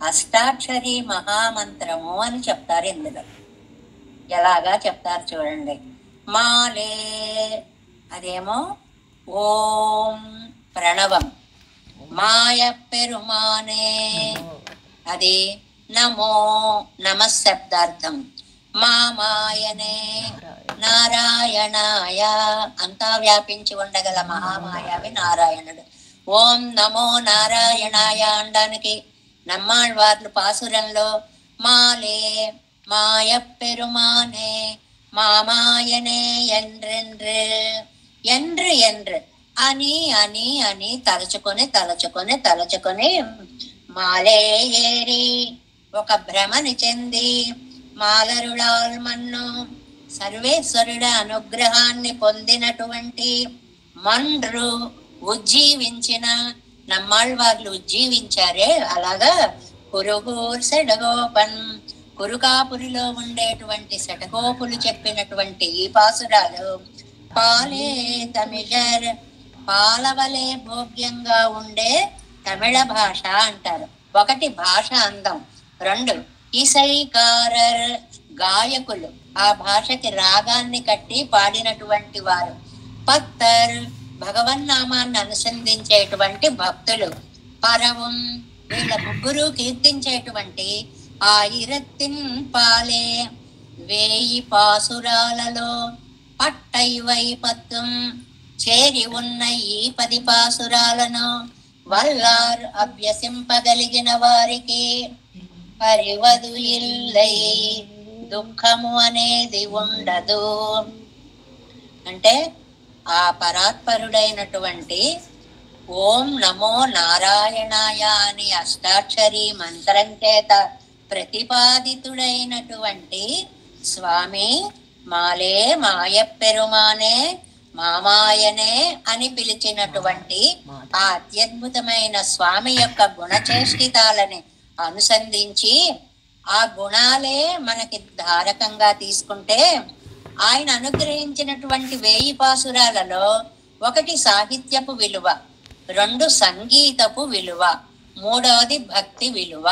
అష్టాక్షరి మహామంత్రము అని చెప్తారు. ఇందులో ఎలాగా చెప్తారు చూడండి. మాలే అదేమో ఓం ప్రణవం. మాయ పెరుమానే అది నమో నమశబ్దార్థం. మామాయనే నారాయణాయ అంతా వ్యాపించి ఉండగల మహామాయావి నారాయణుడు. ఓం నమో నారాయణాయ అనడానికి நம்மாழ்வாర్లు పాసురంలో మాలే మాయ పెరుమానే మామాయనే ఎండ్రెండ్రు ఎండ్రు ఎండ్రు అని అని అని తలుచుకొని తలుచుకొని తలుచుకొని మాలే ఏరి ఒక భ్రమని చెంది మాలరుళాల్ మన్ను సర్వేశ్వరుడ అనుగ్రహాన్ని పొందినటువంటి మండ్రు ఉజ్జీవించిన நம்மாழ்వార్లు ఉజ్జీవించారే అలాగా కురుగూర్ సెడగోపన్ కురుకాపురిలో ఉండేటువంటి సెటగోపులు చెప్పినటువంటి ఈ పాసురాలు పాలే తమిళర్ పాలవలే భోగ్యంగా ఉండే తమిళ భాష అంటారు. 1 భాష అందం, 2 ఇసైకారర్ గాయకులు, ఆ భాషకి రాగాన్ని కట్టి పాడినటువంటి వారు, పత్తర్ భగవన్నామాన్ని అనుసంధించేటువంటి భక్తులు, పరవం వీళ్ళ ముగ్గురు కీర్తించేటువంటి ఆయిరత్తిన్ పాలే 1000 పాసురాలలో పట్టైవై పత్తం చేరి ఉన్న ఈ 10 పాసురాలను వల్లార్ అభ్యసింపగలిగిన వారికి పరివదు ఇల్లై దుఃఖము అనేది ఉండదు. అంటే ఆ పరాత్పరుడైనటువంటి ఓం నమో నారాయణాయ అని అష్టాక్షరి మంత్రం చేత ప్రతిపాదితుడైనటువంటి స్వామి మాలే మాయ పెరుమానే మామాయనే అని పిలిచినటువంటి ఆ అత్యద్భుతమైన స్వామి యొక్క గుణచేష్టితాలని అనుసంధించి ఆ గుణాలే మనకి ధారకంగా తీసుకుంటే ఆయన అనుగ్రహించినటువంటి 1000 పాసురాలలో 1 సాహిత్యపు విలువ, 2 సంగీతపు విలువ, 3వది భక్తి విలువ.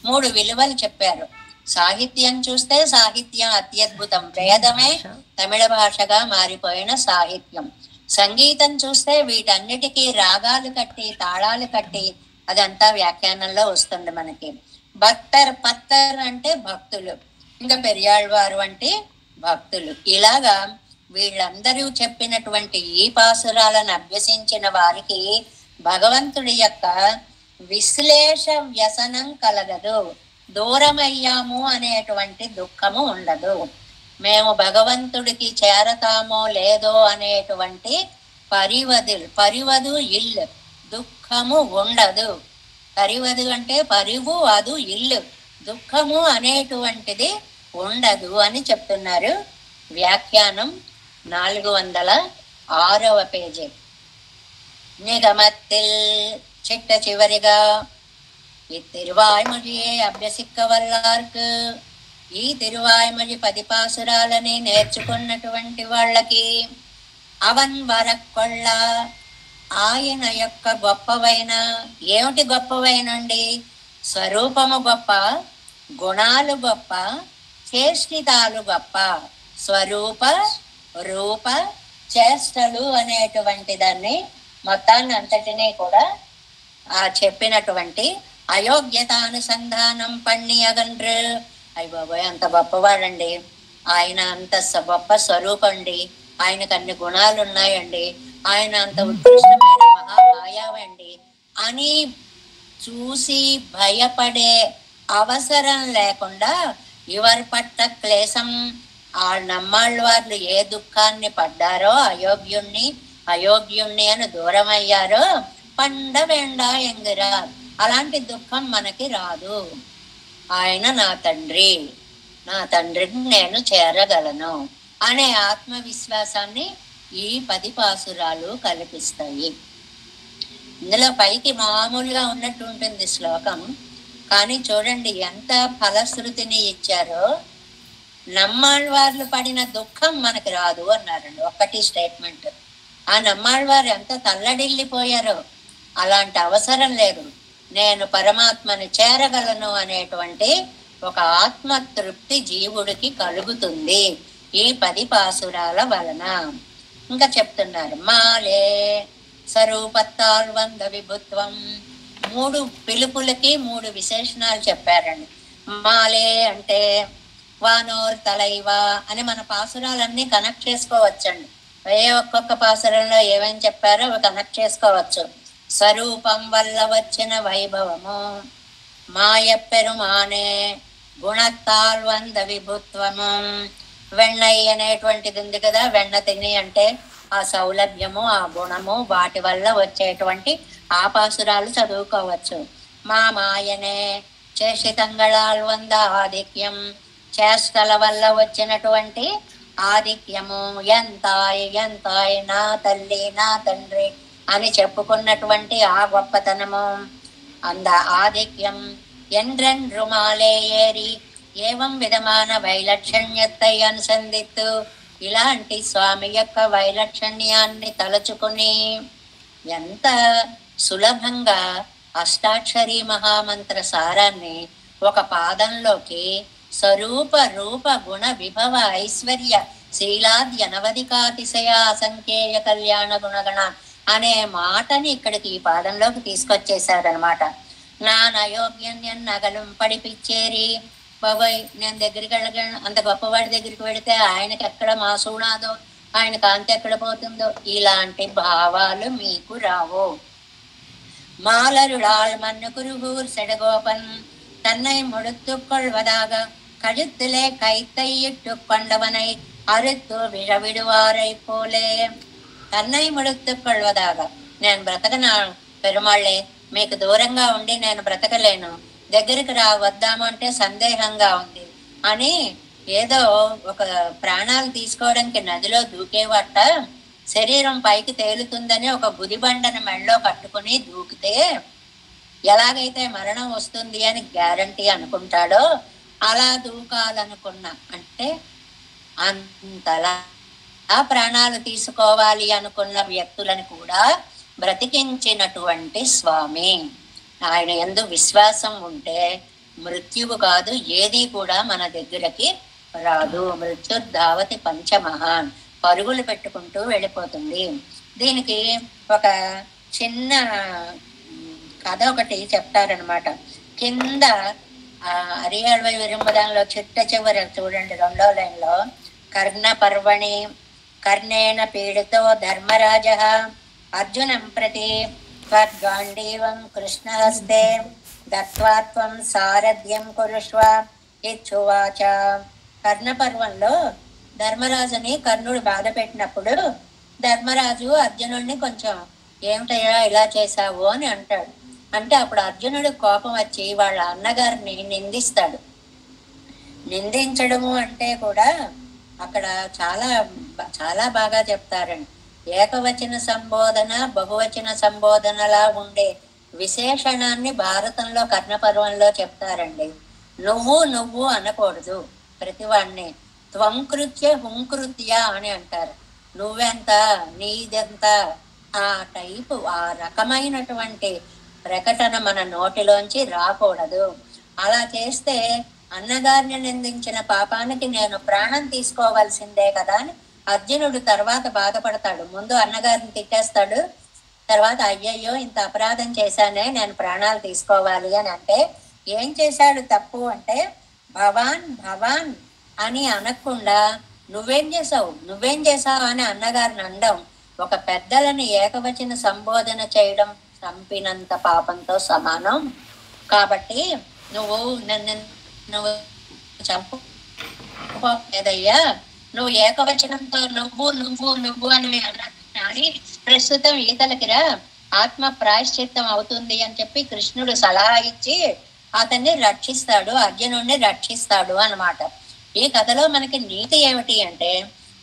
3 విలువలు చెప్పారు. సాహిత్యం చూస్తే సాహిత్యం అత్యద్భుతం, వేదమే తమిళ భాషగా మారిపోయిన సాహిత్యం. సంగీతం చూస్తే వీటన్నిటికీ రాగాలు కట్టి తాళాలు కట్టి అదంతా వ్యాఖ్యానంలో వస్తుంది మనకి. పత్తర్ అంటే భక్తులు, ఇంకా పెరియాళ్వారు అంటే భక్తులు. ఇలాగా వీళ్ళందరూ చెప్పినటువంటి ఈ పాసురాలను అభ్యసించిన వారికి భగవంతుడి యొక్క విశ్లేష వ్యసనం కలగదు, దూరమయ్యాము అనేటువంటి దుఃఖము ఉండదు. మేము భగవంతుడికి చేరతామో లేదో అనేటువంటి పరివదు ఇల్లు, దుఃఖము ఉండదు. పరివదు అంటే పరివు అదు ఇల్లు, దుఃఖము అనేటువంటిది ఉండదు అని చెప్తున్నారు. వ్యాఖ్యానం 406వ పేజీ. నిగమత్తిల్ చిట్ట చివరిగా ఇత్తిరువాయ్మొழியை అభ్యసిక్క వల్లార్కు, ఈ తిరువాయ్మొഴి 10 పాసురాలని నేర్చుకున్నటువంటి వాళ్ళకి అవన్ వరక్కొళ్ళ, ఆయన యొక్క గొప్పవైన, ఏమిటి గొప్పవైనండి? స్వరూపము గొప్ప, గుణాలు గొప్ప, చేష్టితాలు గొప్ప. స్వరూప రూప చేష్టలు అనేటువంటి దాన్ని మొత్తాన్ని అంతటినీ కూడా చెప్పినటువంటి అయోగ్యతానుసంధానం పణ్ణియగండ్రు. అయ్య బాబోయ్, అంత గొప్పవాడండి ఆయన, అంత గొప్ప స్వరూపండి, ఆయనకు అన్ని గుణాలు ఉన్నాయండి, ఆయన అంత ఉత్కృష్టమైన మహామాయావండి అని చూసి భయపడే అవసరం లేకుండా ఇవర్ పట్ట క్లేశం, ఆ నమ్మాళ్ళ వాళ్ళు ఏ దుఃఖాన్ని పడ్డారో, అయోగ్యుణ్ణి అని దూరం అయ్యారో, పండ వెండ ఎంగిరా, అలాంటి దుఃఖం మనకి రాదు. ఆయన నా తండ్రిని నేను చేరగలను అనే ఆత్మవిశ్వాసాన్ని ఈ 10 పాసురాలు కల్పిస్తాయి. ఇందులో పైకి మామూలుగా ఉన్నట్టు ఉంటుంది శ్లోకం, కానీ చూడండి ఎంత ఫలశ్రుతిని ఇచ్చారో. నమ్మాళ్ళవార్లు పడిన దుఃఖం మనకి రాదు అన్నారండి, ఒక్కటి స్టేట్మెంట్. ఆ నమ్మాళ్ళవారు ఎంత తల్లడిల్లిపోయారో, అలాంటి అవసరం లేదు, నేను పరమాత్మని చేరగలను అనేటువంటి ఒక ఆత్మతృప్తి జీవుడికి కలుగుతుంది ఈ 10 పాసురాల వలన. ఇంకా చెప్తున్నారు, మాలే స్వరూపత్తాల్ వంద విభుత్వం. 3 పిలుపులకి 3 విశేషణాలు చెప్పారండి. మాలే అంటే వానోర్ తలైవా అని మన పాసురాలన్నీ కనెక్ట్ చేసుకోవచ్చండి. ఒక్కొక్క పాసురంలో ఏమేమి చెప్పారో అవి కనెక్ట్ చేసుకోవచ్చు. స్వరూపం వల్ల వచ్చిన వైభవము, మాయప్పెరుమానే గుణత్తాల్ వంద విభుత్వము. వెన్నై అనేటువంటిది ఉంది కదా, వెన్న తిని అంటే ఆ సౌలభ్యము, ఆ గుణము, వాటి వల్ల వచ్చేటువంటి ఆ పాసురాలు చదువుకోవచ్చు. మా మాయనే చేషితంగళాల్ వంద ఆధిక్యం, చేష్టల వల్ల వచ్చినటువంటి ఆధిక్యము, ఎంతాయ్ నా తల్లి నా తండ్రి అని చెప్పుకున్నటువంటి ఆ గొప్పతనము, అంద ఆధిక్యం ఎండ్రెండ్రు మాలే ఏరి ఏవం విధమాన వైలక్షణ్యత్తై అనుసంధిత్తు. ఇలాంటి స్వామి యొక్క వైలక్షణ్యాన్ని తలుచుకుని ఎంత సులభంగా అష్టాక్షరీ మహామంత్ర సారాన్ని ఒక పాదంలోకి స్వరూప రూప గుణ విభవ ఐశ్వర్య శీలాద్యనవధికాతిశయ అసంఖ్యేయ కళ్యాణ గుణగణ అనే మాటని ఇక్కడికి ఈ పాదంలోకి తీసుకొచ్చేశారనమాట. నా నయోగ్యం నగలం పడిపిచ్చేరి బాబాయ్, నేను దగ్గరికి వెళ్ళగలను, అంత గొప్పవాడి దగ్గరికి వెళితే ఆయనకి ఎక్కడ మాసూడాదో, ఆయన కాంతి ఎక్కడ పోతుందో, ఇలాంటి భావాలు మీకు రావు. மாலருளால் மண்ணு குருகூர் செடகோபன் தன்னை முடுத்து கொள்வதாக கழுத்திலே கைத்தையிட்டு கொண்டவனை அறுத்து விழவிடுவாரை போலே. తన్నై ముడుతుకొల్వదాగ, నేను బ్రతకనా పెరుమాళ్ళే, మీకు దూరంగా ఉండి నేను బ్రతకలేను, దగ్గరికి వద్దాము అంటే సందేహంగా ఉంది అని ఏదో ఒక ప్రాణాలు తీసుకోవడానికి నదిలో దూకేవట. శరీరం పైకి తేలుతుందని ఒక గుదిబండను మెళ్ళలో కట్టుకుని దూకితే ఎలాగైతే మరణం వస్తుంది అని గ్యారంటీ అనుకుంటాడో అలా దూకాలనుకున్నా, అంటే అంతలా ప్రాణాలు తీసుకోవాలి అనుకున్న వ్యక్తులను కూడా బ్రతికించినటువంటి స్వామి. ఆయన యందు విశ్వాసం ఉంటే మృత్యువు కాదు ఏది కూడా మన దగ్గరకి రాదు. మృత్యుర్ధావతి పంచమహాన్, పరుగులు పెట్టుకుంటూ వెళ్ళిపోతుంది. దీనికి ఒక చిన్న కథ ఒకటి చెప్తారనమాట. కింద అరియాళ్వై విరుంబదంలో చిట్ట చివర చూడండి 2వ లైన్లో, కర్ణ పర్వణి కర్ణేన పీడితో ధర్మరాజ అర్జునం ప్రతి త్వద్గాండీవం కృష్ణహస్తే దత్వాత్వం సారథ్యం కురుష్వ ఇచ్చువాచ. కర్ణ పర్వంలో ధర్మరాజుని కర్ణుడు బాధ పెట్టినప్పుడు ధర్మరాజు అర్జునుడిని కొంచెం ఏమిటయ్యా ఇలా చేశావు అని అంటాడు. అంటే అప్పుడు అర్జునుడు కోపం వచ్చి వాళ్ళ అన్నగారిని నిందిస్తాడు. నిందించడము అంటే కూడా అక్కడ చాలా చాలా బాగా చెప్తారండి. ఏకవచన సంబోధన బహువచన సంబోధనలా ఉండే విశేషణాన్ని భారతంలో కర్ణపర్వంలో చెప్తారండి. నువ్వు నువ్వు అనకూడదు ప్రతివాడిని. త్వంకృత్య హుంకృత్య అని అంటారు. నువ్వెంత నీదెంత ఆ టైపు ఆ రకమైనటువంటి ప్రకటన మన నోటిలోంచి రాకూడదు. అలా చేస్తే అన్నగారిని నిందించిన పాపానికి నేను ప్రాణం తీసుకోవాల్సిందే కదా అని అర్జునుడు తర్వాత బాధపడతాడు. ముందు అన్నగారిని తిట్టేస్తాడు, తర్వాత అయ్యయ్యో ఇంత అపరాధం చేశానే, నేను ప్రాణాలు తీసుకోవాలి అని. అంటే ఏం చేశాడు తప్పు అంటే భవాన్ భవాన్ అని అనకుండా నువ్వేం చేసావు అని అన్నగారిని అనడం ఒక పెద్దలని ఏకవచన సంబోధన చేయడం చంపినంత పాపంతో సమానం. కాబట్టి నువ్వు నువ్వు చంపేదయ్యా, నువ్వు ఏకవచనంతో నువ్వు నువ్వు నువ్వు అని అన్నది ప్రస్తుతం ఈతలకిరా ఆత్మ ప్రాయశ్చిత్తం అవుతుంది అని చెప్పి కృష్ణుడు సలహా ఇచ్చి అతన్ని రక్షిస్తాడు, అర్జునుడిని రక్షిస్తాడు అన్నమాట. ఈ కథలో మనకి నీతి ఏమిటి అంటే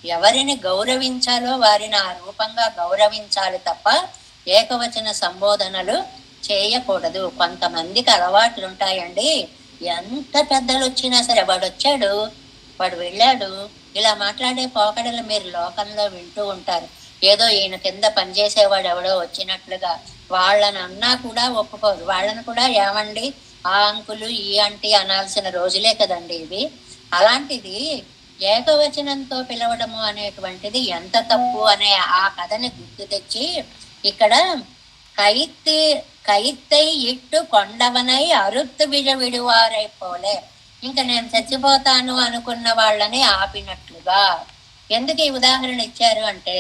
ఎవరిని గౌరవించాలో వారిని ఆ రూపంగా గౌరవించాలి తప్ప ఏకవచన సంబోధనలు చేయకూడదు. కొంతమందికి అలవాట్లు ఉంటాయండి. ఎంత పెద్దలు వచ్చినా సరే వాడు వచ్చాడు, వాడు వెళ్ళాడు, ఇలా మాట్లాడే పోకడలు మీరు లోకంలో వింటూ ఉంటారు. ఏదో ఈయన కింద పనిచేసేవాడు ఎవడో వచ్చినట్లుగా వాళ్ళని అన్నా కూడా ఒప్పుకోరు. వాళ్ళని కూడా ఏమండి ఆ అంకులు ఈ ఆంటీ అనాల్సిన రోజులే కదండి ఇవి. అలాంటిది ఏకవచనంతో పిలవడము అనేటువంటిది ఎంత తప్పు అనే ఆ కథని గుర్తు తెచ్చి ఇక్కడ కైత్తై ఇట్టు కొండవనై అరుత్తు విడువారైపోలే, ఇంకా నేను చచ్చిపోతాను అనుకున్న వాళ్ళని ఆపినట్లుగా. ఎందుకు ఈ ఉదాహరణ ఇచ్చారు అంటే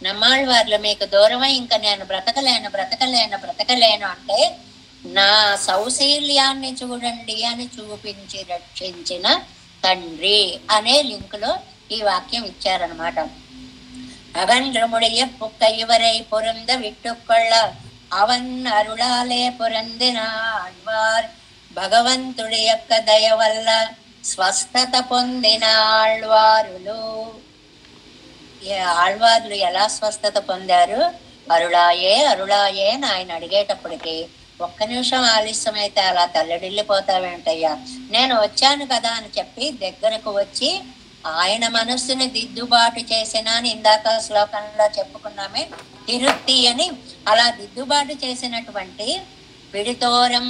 నమ్మాళ్ళవార్లు మీకు దూరమై ఇంకా నేను బ్రతకలేను అంటే నా సౌశీల్యాన్ని చూడండి అని చూపించి రక్షించిన తండ్రి అనే లింక్ లో ఈ వాక్యం ఇచ్చారనమాట. అగండ్రముడియ పుక్క ఇవరై పొరుంద విట్టుకొళ్ళ అవన్ అరుళాలే పొరందిన ఆళ్వార్ భగవంతుడి యొక్క దయ వల్ల స్వస్థత పొందిన ఆళ్వారులు. ఆళ్వార్లు ఎలా స్వస్థత పొందారు? అరుళాయే అరుళాయే అని ఆయన అడిగేటప్పటికి ఒక్క నిమిషం ఆలస్యం అయితే అలా తల్లడిల్లిపోతావేంటయ్యా, నేను వచ్చాను కదా అని చెప్పి దగ్గరకు వచ్చి ఆయన మనస్సుని దిద్దుబాటు చేసిన అని ఇందాక శ్లోకంలో చెప్పుకున్నామే తిరుత్తి అని. అలా దిద్దుబాటు చేసినటువంటి పిడితోరం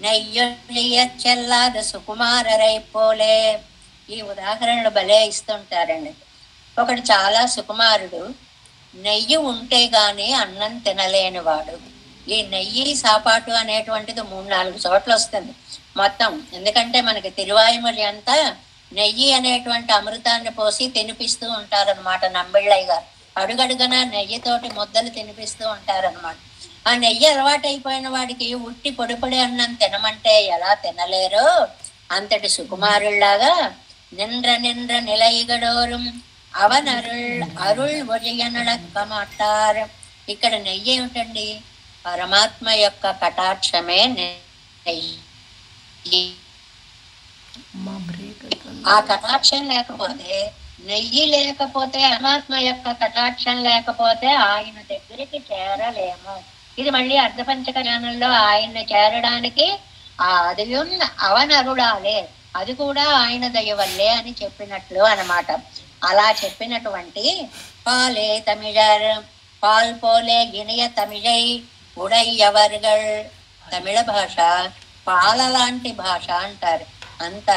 నెయ్యొల్లియచ్చెల్లాద సుకుమారరైపోలే. ఈ ఉదాహరణలు భలే ఇస్తుంటారండి. ఒకడు చాలా సుకుమారుడు, నెయ్యి ఉంటే గాని అన్నం తినలేనివాడు. ఈ నెయ్యి సాపాటు అనేటువంటిది 3-4 చోట్ల వస్తుంది మొత్తం. ఎందుకంటే మనకి తిరువాయుమలి అంతా నెయ్యి అనేటువంటి అమృతాన్ని పోసి తినిపిస్తూ ఉంటారనమాట. నంబిళ్ళయ్య గారు అడుగడుగన నెయ్యితోటి ముద్దలు తినిపిస్తూ ఉంటారనమాట. ఆ నెయ్యి అలవాటైపోయిన వాడికి ఉట్టి పొడి అన్నం తినమంటే ఎలా తినలేరో అంతటి సుకుమారుల్లాగా నిండ్ర నిలయిగడోరం అవన్ అరుళ్ ఒజయనడక్కమాటారు. ఇక్కడ నెయ్యి ఏమిటండి? పరమాత్మ యొక్క కటాక్షమే నెయ్యి. ఆ కటాక్షం లేకపోతే, నెయ్యి లేకపోతే, పరమాత్మ యొక్క కటాక్షం లేకపోతే ఆయన దగ్గరికి చేరలేము. ఇది మళ్ళీ అర్ధపంచక జ్ఞానంలో ఆయన్ని చేరడానికి అది ఉన్న అవనరుడాలే, అది కూడా ఆయన దయ వల్లే అని చెప్పినట్లు అన్నమాట. అలా చెప్పినటువంటి పాలే తమిళర్ పాల్ పోలే గినియ తమిళై ఉడయ్యవర్గల్, తమిళ భాష పాల లాంటి భాష అంటారు. అంత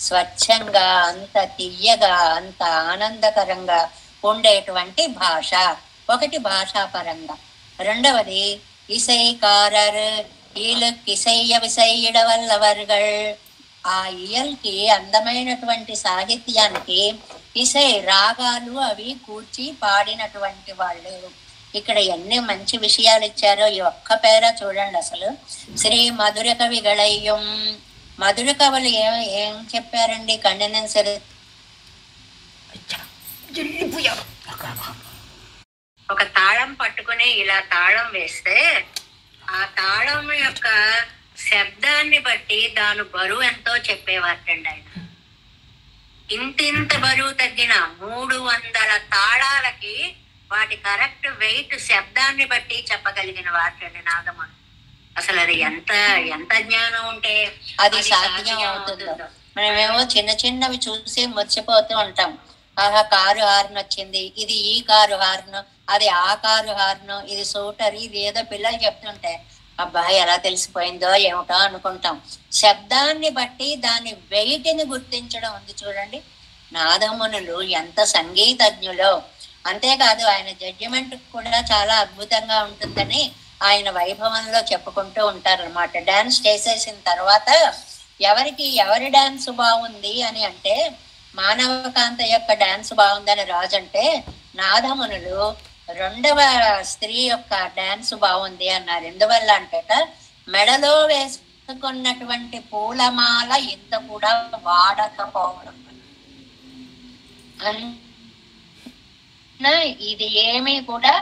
స్వచ్ఛంగా, అంత తీయగా, అంత ఆనందకరంగా ఉండేటువంటి భాష. ఒకటి భాషాపరంగా. రెండవది ఇసైకారర్ ఈలుక్ ఇసయ్య విసయ్యడ వల్లవర్గల్. ఆ ఇయల్కి అందమైనటువంటి సాహిత్యానికి ఇసై రాగాలు అవి కూర్చి పాడినటువంటి వాళ్ళు. ఇక్కడ ఎన్ని మంచి విషయాలు ఇచ్చారో ఈ ఒక్క పేర చూడండి. అసలు శ్రీ మధుర కవిగళయ్యం, మధుర కవులు ఏం చెప్పారండి? కన్నెన్ సరే ఒక తాళం పట్టుకుని ఇలా తాళం వేస్తే ఆ తాళం యొక్క శబ్దాన్ని బట్టి దాని బరువు ఎంతో చెప్పేవాటండి ఆయన. ఇంతింత బరువు తగ్గిన 300 తాళాలకి వాటి కరెక్ట్ వెయిట్ శబ్దాన్ని బట్టి చెప్పగలిగిన వాటండి నాదములు. అసలు అది ఎంత ఎంత జ్ఞానం ఉంటే అది సాధ్యం అవుతుందో. మనమేమో చిన్న చిన్నవి చూసి మర్చిపోతూ ఉంటాం. ఆహా, కారు హార్న్ వచ్చింది, ఇది ఈ కారు హార్న్, అది ఆ కారు హార్న్, ఇది సూటర్, ఇది ఏదో పిల్లలు చెప్తుంటే అబ్బా ఎలా తెలిసిపోయిందో ఏమిటో అనుకుంటాం. శబ్దాన్ని బట్టి దాని వెయిట్ని గుర్తించడం ఉంది చూడండి. నాదమునులు ఎంత సంగీతజ్ఞులో. అంతేకాదు ఆయన జడ్జిమెంట్ కూడా చాలా అద్భుతంగా ఉంటుందని ఆయన వైభవంలో చెప్పుకుంటూ ఉంటారనమాట. డాన్స్ చేసేసిన తర్వాత ఎవరి డాన్స్ బాగుంది అని అంటే, మానవకాంత యొక్క డాన్స్ బాగుందని రాజు అంటే, నాదమునులు 2వ స్త్రీ యొక్క డాన్స్ బాగుంది అన్నారు. ఎందువల్ల అంటేట మెడలో వేసుకున్నటువంటి పూలమాల ఇంత కూడా వాడకపోవడం. ఇది ఏమీ కూడా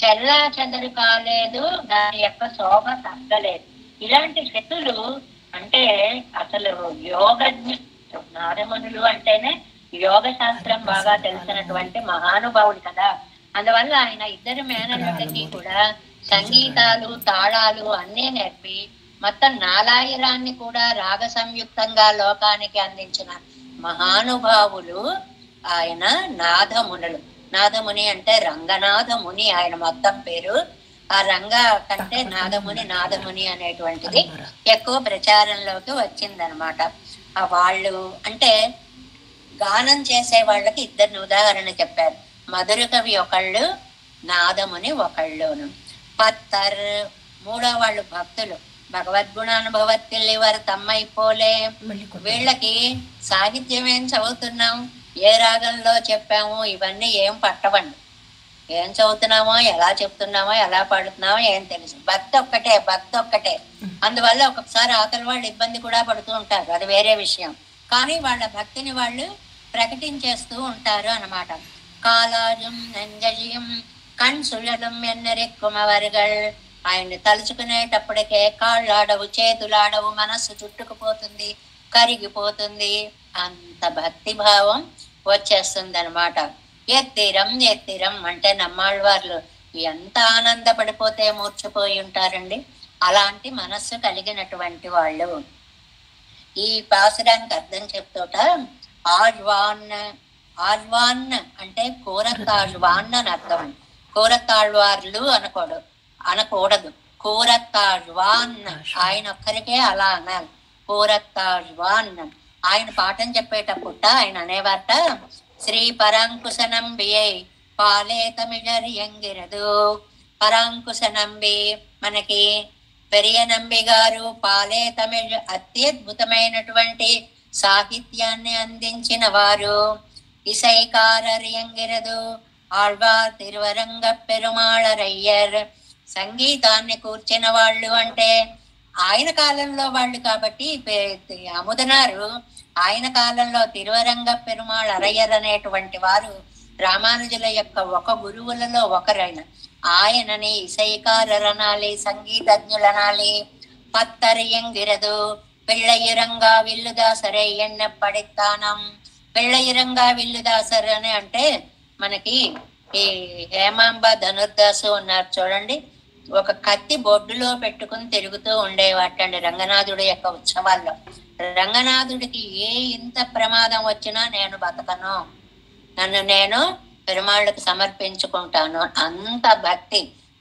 చెల్లా చెదరు కాలేదు, దాని యొక్క శోభ తగ్గలేదు. ఇలాంటి శక్తులు అంటే అసలు నాదమునులు అంటేనే యోగ శాస్త్రం బాగా తెలిసినటువంటి మహానుభావుడు కదా. అందువల్ల ఆయన ఇద్దరు మేనల్లులకి కూడా సంగీతాలు తాళాలు అన్నీ నేర్పి మొత్తం 4000 కూడా రాగ సంయుక్తంగా లోకానికి అందించిన మహానుభావులు ఆయన నాదమునులు. నాదముని అంటే రంగనాథ ముని ఆయన మొత్తం పేరు. ఆ రంగ కంటే నాదముని అనేటువంటిది ఎక్కువ ప్రచారంలోకి వచ్చిందనమాట. ఆ వాళ్ళు అంటే గానం చేసే వాళ్ళకి ఇద్దరిని ఉదాహరణ చెప్పారు. మధుర కవి ఒకళ్ళు, నాదముని ఒకళ్ళును. పత్తర్ మూడో వాళ్ళు భక్తులు. భగవద్గుణానుభవత్తిల్లి వారు తమ్మైపోలే. వీళ్ళకి సాహిత్యం ఏం చదువుతున్నాం, ఏ రాగంలో చెప్పాము, ఇవన్నీ ఏం పట్టవండి. ఏం చదువుతున్నామో, ఎలా చెప్తున్నామో, ఎలా పాడుతున్నామో ఏం తెలుసు. భక్తి ఒక్కటే. అందువల్ల ఒక్కొక్కసారి ఆకలి వాళ్ళు ఇబ్బంది కూడా పడుతూ ఉంటారు, అది వేరే విషయం. కానీ వాళ్ళ భక్తిని వాళ్ళు ప్రకటించేస్తూ ఉంటారు అన్నమాట. కాలాజం నంజయం కణ్సులడం ఎన్నరెక్కుమవర్గల్. ఆయన్ని తలుచుకునేటప్పటికే కాళ్ళాడవు, చేతులాడవు, మనస్సు చుట్టుకుపోతుంది, కరిగిపోతుంది. అంత భక్తి భావం వచ్చేస్తుంది అనమాట. ఎత్తిరం అంటే నమ్మాళ్ళవార్లు ఎంత ఆనందపడిపోతే మూర్చిపోయి ఉంటారండి. అలాంటి మనస్సు కలిగినటువంటి వాళ్ళు. ఈ పాసురానికి అర్థం చెప్తోట ఆళ్వాన్ అంటే కూరతాళ్వాన్ అని అర్థం. కూరతాళ్వార్లు అనకూడదు. కూరతాళ్వాన్ ఆయన ఒక్కరికే అలా అనాలి. కూరతాళ్వాన్. ఆయన పాఠం చెప్పేటప్పుడు ఆయన అనేవారట, శ్రీ పరాంకుశ నంబియే పాలే తమిళర్ ఎంగిరదు. పరాంకుశ నంబి మనకి పెరియ నంబి గారు పాలే తమిళ్ అత్యద్భుతమైనటువంటి సాహిత్యాన్ని అందించిన వారు. ఇసైకారర్ ఎంగిరదు ఆళ్వార్ తిరువరంగ పెరుమాళరయ్యర్. సంగీతాన్ని కూర్చిన వాళ్ళు అంటే ఆయన కాలంలో వాళ్ళు కాబట్టి అముదనారు. ఆయన కాలంలో తిరువరంగ పెరుమాళ్ అరయ్యర్ అనేటువంటి వారు రామానుజుల యొక్క ఒక గురువులలో ఒకరైన ఆయనని ఇసైకారనాలి, సంగీతజ్ఞులనాలి. పత్తరియంగిరదు పిళ్ళయిరంగా విల్లుదాసరై ఎన్న పడితానం. పిళ్ళయిరంగా విల్లుదాసర్ అని అంటే మనకి ఈ హేమాంబ ధనుర్దాసు ఉన్నారు చూడండి, ఒక కత్తి బొడ్డులో పెట్టుకుని తిరుగుతూ ఉండేవాటండి రంగనాథుడి యొక్క ఉత్సవాల్లో. రంగనాథుడికి ఇంత ప్రమాదం వచ్చినా నేను బతకను, నన్ను నేను పెరుమాళ్ళకు సమర్పించుకుంటాను, అంత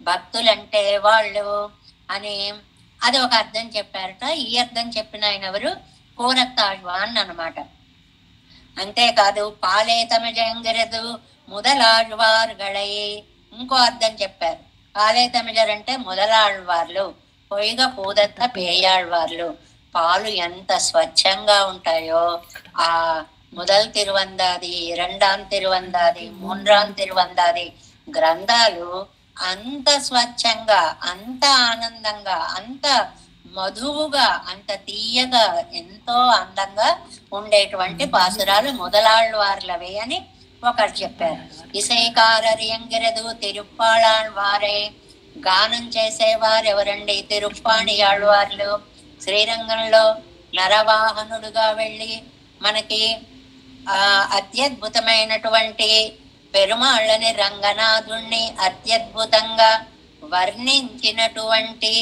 భక్తులంటే వాళ్ళు అని అది ఒక అర్థం చెప్పారట. ఈ అర్థం చెప్పిన ఆయన ఎవరు, కూరతాళ్వాన్ అన్నమాట. అంతేకాదు పాలే తమిళంగిరదు ముదలాళ్వార్గళై ఇంకో అర్థం చెప్పారు. పాలే తమిళర్ అంటే మొదలాళ్వార్లు, పొయ్యిగా పూదత్త పేయాళ్వార్లు. పాలు ఎంత స్వచ్ఛంగా ఉంటాయో ఆ முதல் తిరువందాది, இரண்டாம் తిరువందాది, మూడాం తిరువందాది గ్రంథాలు అంత స్వచ్ఛంగా, అంత ఆనందంగా, అంత మధువుగా, అంత తీయగా, ఎంతో అందంగా ఉండేటువంటి పాసురాలు మొదలాళ్వార్లవే అని ఒకరు చెప్పారు. ఇసైకారర్ ఎంగిరదు తిరుప్పాళాళ్వారే. గానం చేసేవారు ఎవరండి? తిరుప్పాణి ఆళ్వార్లు. శ్రీరంగంలో నరవాహనుడుగా వెళ్ళి మనకి అత్యద్భుతమైనటువంటి పెరుమాళ్ళని, రంగనాథుణ్ణి అత్యద్భుతంగా వర్ణించినటువంటి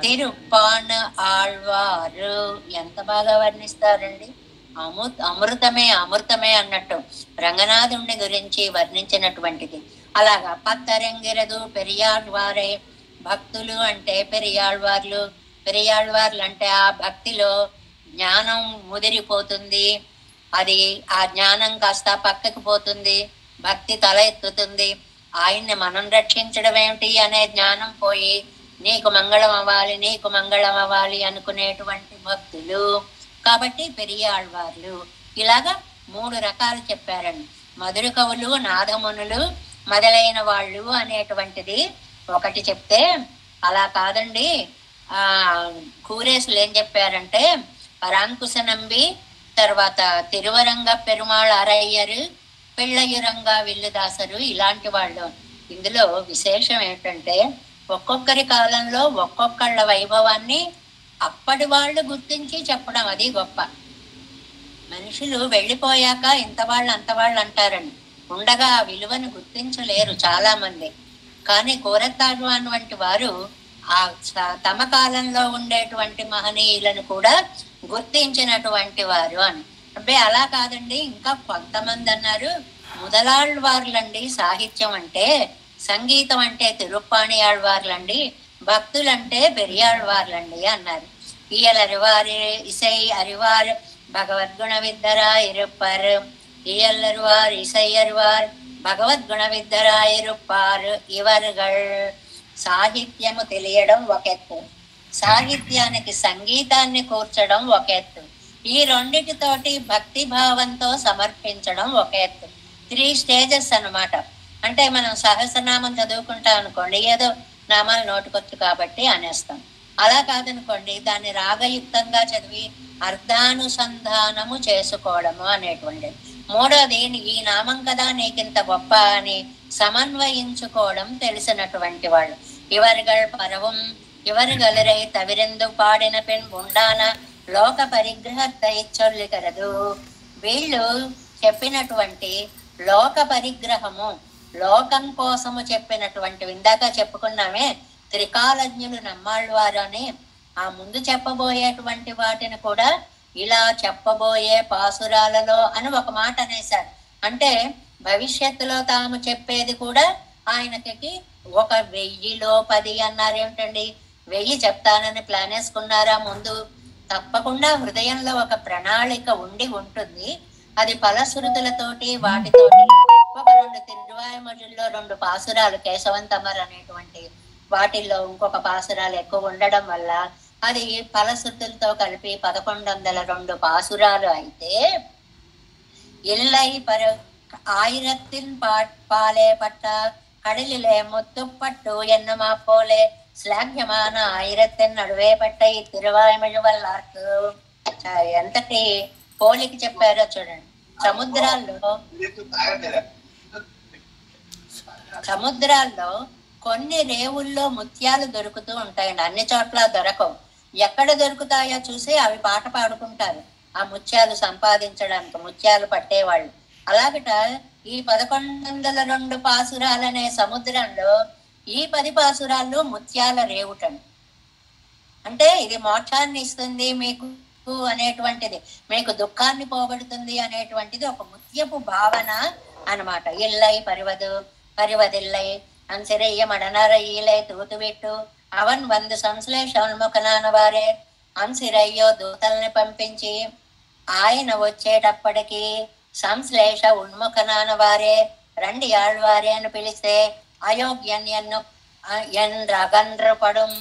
తిరుప్పాణ ఆళ్వారు ఎంత బాగా వర్ణిస్తారండి. అమృతమే అమృతమే అన్నట్టు రంగనాథుణ్ణి గురించి వర్ణించినటువంటిది. అలాగా పత్తరెంగిరదు పెరియాళ్వారే. భక్తులు అంటే పెరియాళ్వార్లు. పెరియాళ్వార్లు అంటే ఆ భక్తిలో జ్ఞానం ముదిరిపోతుంది, అది ఆ జ్ఞానం కాస్త పక్కకు పోతుంది, భక్తి తల ఎత్తుతుంది. ఆయన్ని మనం రక్షించడం ఏమిటి అనే జ్ఞానం పోయి నీకు మంగళం అవ్వాలి, నీకు మంగళం అవ్వాలి అనుకునేటువంటి భక్తులు. కాబట్టి పెరియాళ్వార్లు. ఇలాగా 3 రకాలు చెప్పారండి. మధుర కవులు, నాదమునులు మొదలైన వాళ్ళు అనేటువంటిది ఒకటి చెప్తే, అలా కాదండి కూరేసులు ఏం చెప్పారంటే పరాంకుశ నంబి, తర్వాత తిరువరంగ పెరుమాళ్ అరయ్యరు, పిళ్ళయ్యురంగ విల్లుదాసరు, ఇలాంటి వాళ్ళు. ఇందులో విశేషం ఏంటంటే ఒక్కొక్కరి కాలంలో ఒక్కొక్కళ్ళ వైభవాన్ని అప్పటి వాళ్ళు గుర్తించి చెప్పడం, అది గొప్ప. మనుషులు వెళ్ళిపోయాక ఇంతవాళ్ళు అంతవాళ్ళు అంటారండి, ఉండగా ఆ విలువను గుర్తించలేరు చాలా మంది. కానీ కోరతాళ్వాన్ వంటి వారు ఆ తమ కాలంలో ఉండేటువంటి మహనీయులను కూడా గుర్తించినటువంటి వారు అని. అబ్బాయి అలా కాదండి, ఇంకా కొంతమంది అన్నారు ముదలాళ్వార్లండి సాహిత్యం అంటే, సంగీతం అంటే తిరుప్పాణి ఆళ్వార్లండి, భక్తులంటే పెరియాళ్వార్లండి అన్నారు. ఇయల్ అరివారి ఇసై అరివార్ భగవద్గుణ విద్దరా ఇరుప్పర్. ఇయల్ అరివార్ ఇసై అరివార్ భగవద్గుణ విద్దరా ఇరుప్పార్ ఇవర్గల్. సాహిత్యము తెలియడం ఒక ఎత్తు, సాహిత్యానికి సంగీతాన్ని కూర్చడం ఒక ఎత్తు, ఈ రెండిటితోటి భక్తి భావంతో సమర్పించడం ఒక ఎత్తు. 3 స్టేజెస్ అన్నమాట. అంటే మనం సహస్రనామం చదువుకుంటాం అనుకోండి, ఏదో నామాలు నోటుకొచ్చు కాబట్టి అనేస్తాం. అలా కాదనుకోండి, దాన్ని రాగయుక్తంగా చదివి అర్థానుసంధానము చేసుకోవడము అనేటువంటిది. 3వది ఈ నామం కదా నీకింత గొప్ప అని సమన్వయించుకోవడం తెలిసినటువంటి వాళ్ళు. ఇవర్గల్ పరవం ఇవర్గలరై తవిరెందు పాడిన పెన్ ఉండాన లోక పరిగ్రహத்தை చొల్లికరదు. వీళ్ళు చెప్పినటువంటి లోక పరిగ్రహము, లోకం కోసము చెప్పినటువంటి, ఇందాక చెప్పుకున్నామే త్రికాలజ్ఞులు నమ్మాళ్వారు అని, ఆ ముందు చెప్పబోయేటువంటి వాటిని కూడా ఇలా చెప్పబోయే పాసురాలలో అని ఒక మాట అనేశారు. అంటే భవిష్యత్తులో తాము చెప్పేది కూడా ఆయనకి 1000లో 10 అన్నారు. ఏమిటండి 1000 చెప్తానని ప్లాన్ వేసుకున్నారా ముందు? తప్పకుండా హృదయంలో ఒక ప్రణాళిక ఉండి ఉంటుంది. అది ఫలశ్రుతులతోటి వాటితోటి ఒక 2 తిరువాయుమొழிల్లో 2 పాసురాలు కేశవంతమర్ అనేటువంటి వాటిల్లో ఇంకొక పాసురాలు ఎక్కువ ఉండడం వల్ల అది ఫలశ్రుతులతో కలిపి 1102 పాసురాలు అయితే, ఇల్లై పర ఆయిరత్తిన్ పాలే పట్ట కడిలిలే ముత్తుపట్టు ఎన్నమా పోలే శ్లాఘ్యమాన ఆయిరత్తిన్ నడువే పట్ట ఈ తిరువాయుమొഴి వల్లార్కు. ఎంతటి పోలికి చెప్పారో చూడండి. సముద్రాల్లో కొన్ని రేవుల్లో ముత్యాలు దొరుకుతూ ఉంటాయండి, అన్ని చోట్ల దొరకవు. ఎక్కడ దొరుకుతాయో చూసి అవి పాట పాడుకుంటారు ఆ ముత్యాలు సంపాదించడానికి, ముత్యాలు పట్టేవాళ్ళు. అలాగట ఈ 1102 పాసురాలనే సముద్రంలో ఈ 10 పాసురాల్లో ముత్యాల రేవుటండి. అంటే ఇది మోక్షాన్ని ఇస్తుంది మీకు అనేటువంటిది, మీకు దుఃఖాన్ని పోగొడుతుంది అనేటువంటిది ఒక ముత్యపు భావన అన్నమాట. ఇల్లై పరివదు పరివదిల్లై అన్సిరయ్య మడనరయ్యలై తూతువిట్టు అవన్ 100 సంశ్లేషోన్ముఖనాన వారే. అన్సిరయ్యో దూతల్ని పంపించి ఆయన వచ్చేటప్పటికి సంశ్లేష ఉన్ముఖనాన వారే రండి ఆళ్వారే అని పిలిస్తే అయోగ్యన్యన్ను రగండ్రపడం.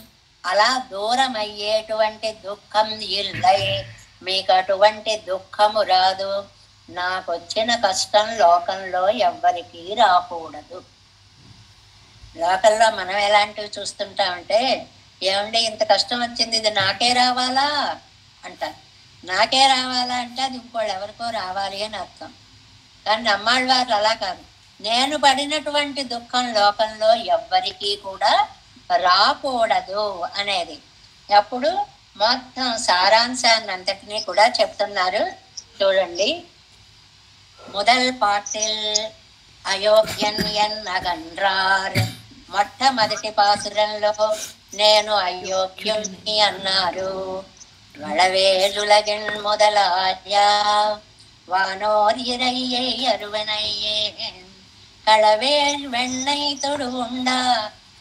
అలా దూరమయ్యేటువంటి దుఃఖం ఇల్లై, మీకు అటువంటి దుఃఖము రాదు. నాకొచ్చిన కష్టం లోకంలో ఎవ్వరికీ రాకూడదు. లోకంలో మనం ఎలాంటివి చూస్తుంటామంటే, ఏమండి ఇంత కష్టం వచ్చింది, ఇది నాకే రావాలా అంటారు. నాకే రావాలా అంటే అది ఇంకోళ్ళు ఎవరికో రావాలి అని అర్థం. కానీ నమ్మాళ్ళవారు అలా కాదు, నేను పడినటువంటి దుఃఖం లోకంలో ఎవ్వరికీ కూడా రాకూడదు అనేది. అప్పుడు మొత్తం సారాంశాన్ని అంతటినీ కూడా చెప్తున్నారు. చూడండి, முதல் பாட்டில் అయోగ్యన్ అగండ్రార్. మొట్టమొదటి పాసురంలో నేను అయోగ్యుణ్ణి అన్నారు. வளவேலுலகின் முதலாய வானோர் இறையை அருவனையே களவேல் வெண்ணை தொடுவுண்டா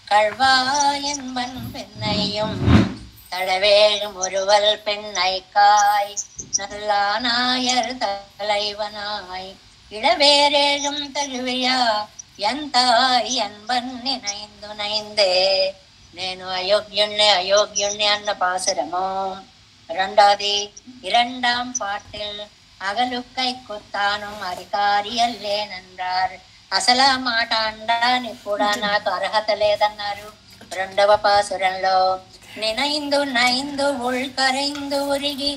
கழ்வா என்பன் பெண்ணையும் தளவேல் முறுவல் பெண்ணைக்காய் நல்லானாயர் தலைவனாய் இளவேரேழும் தழுவியா ఎంతాయ్ ఎన్బన్ నినైందునైందే. నేను అయోగ్యుణ్ణి అన్న పాసురము. రెండోది, இரண்டாம் பாட்டில் అగలుక్కై కుత్తాను అధికారియల్లేనన్నారు. అసలు ఆ మాట అనడానికి కూడా నాకు అర్హత లేదన్నారు. రెండవ పాసురంలో நினைந்து நைந்து உள்கரைந்து உருகி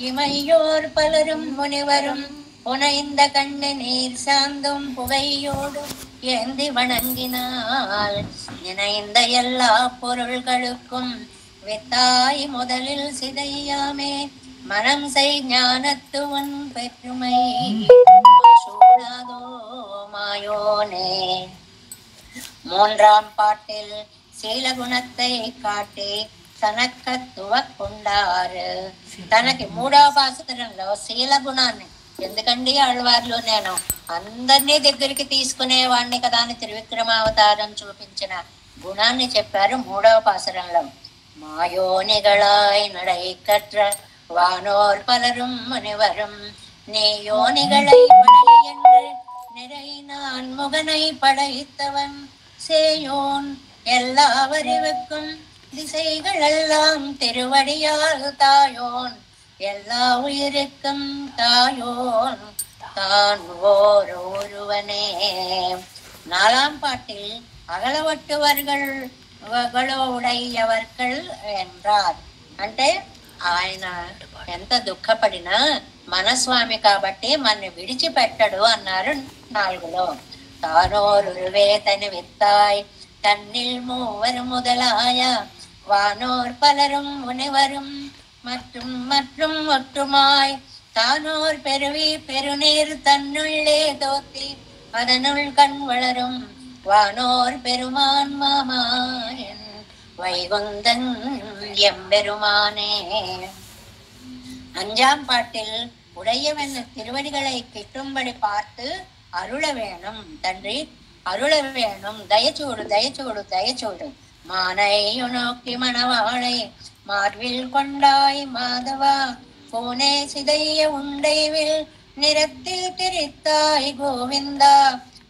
இமையோர் பலரும் முனிவரும் புனைந்த கண்ணு நீர் சாந்தும் புகையோடு ஏந்தி வணங்கினால் நினைந்த எல்லா பொருள்களுக்கும் வித்தாய் முதலில் சிதையாமே மனம் செய் ஞானத்துவன் பெருமை சூடாதோ மாயோனே. மூன்றாம் பாட்டில் శీలగుణத்தை కాటి తనకత్తువ కొండారు. తనకి మూడవ పాసురంలో శీల గుణాన్ని, ఎందుకండి ఆళ్వార్లు నేను అందరినీ దగ్గరికి తీసుకునేవాడిని కదా అని త్రివిక్రమావతారం చూపించిన గుణాన్ని చెప్పారు మూడవ పాసురంలో. మాయోనిగళాయ్ நடை கற்ற வானோர் பலரும் முனிவரும் நீ யோனிகளை படை என்று நிறை நான் முகனை படைத்தவன் சேயோன் எல்லாவறிவுக்கும் திசைகள் எல்லாம் திருவடியால் தாயோன் எல்லா உயிருக்கும் தாயோன் தான் ஒருவனே. நாலாம் பாட்டில் అగలవట్టువర్గల్ ఉడయ్యవర్కల్ என்றார். అంటే ఆయన ఎంత దుఃఖపడినా మనస్వామి కాబట్టి మన విడిచిపెట్టడు అన్నారు నాలుగులో. తానోరువేతని విత్తాయ్ தன்னில் மூவர் முதலாய வானோர் பலரும் முனிவரும் மற்றும் மற்றும் ஒற்றுமாய் தானோர் பெருவி பெருநீர் தன்னுள்ளே தோத்தி அதனுள் கண் வளரும் வானோர் பெருமான் மாமாயன் வைகுந்தன் எம்பெருமானே. அஞ்சாம் பாட்டில் உடையவன் திருவடிகளை கிட்டும்படி பார்த்து அருள வேணும் தன்றி அருள வேணும். దయచూడు దయచూడు దయచూడు మానయ్యు నోకి మణవాళై మార్విల్ కొండాయ్ మాధవా పూనే సిదయ్య ఉంடைவில் நிறத்தில் திரித்தாய் கோவிந்தா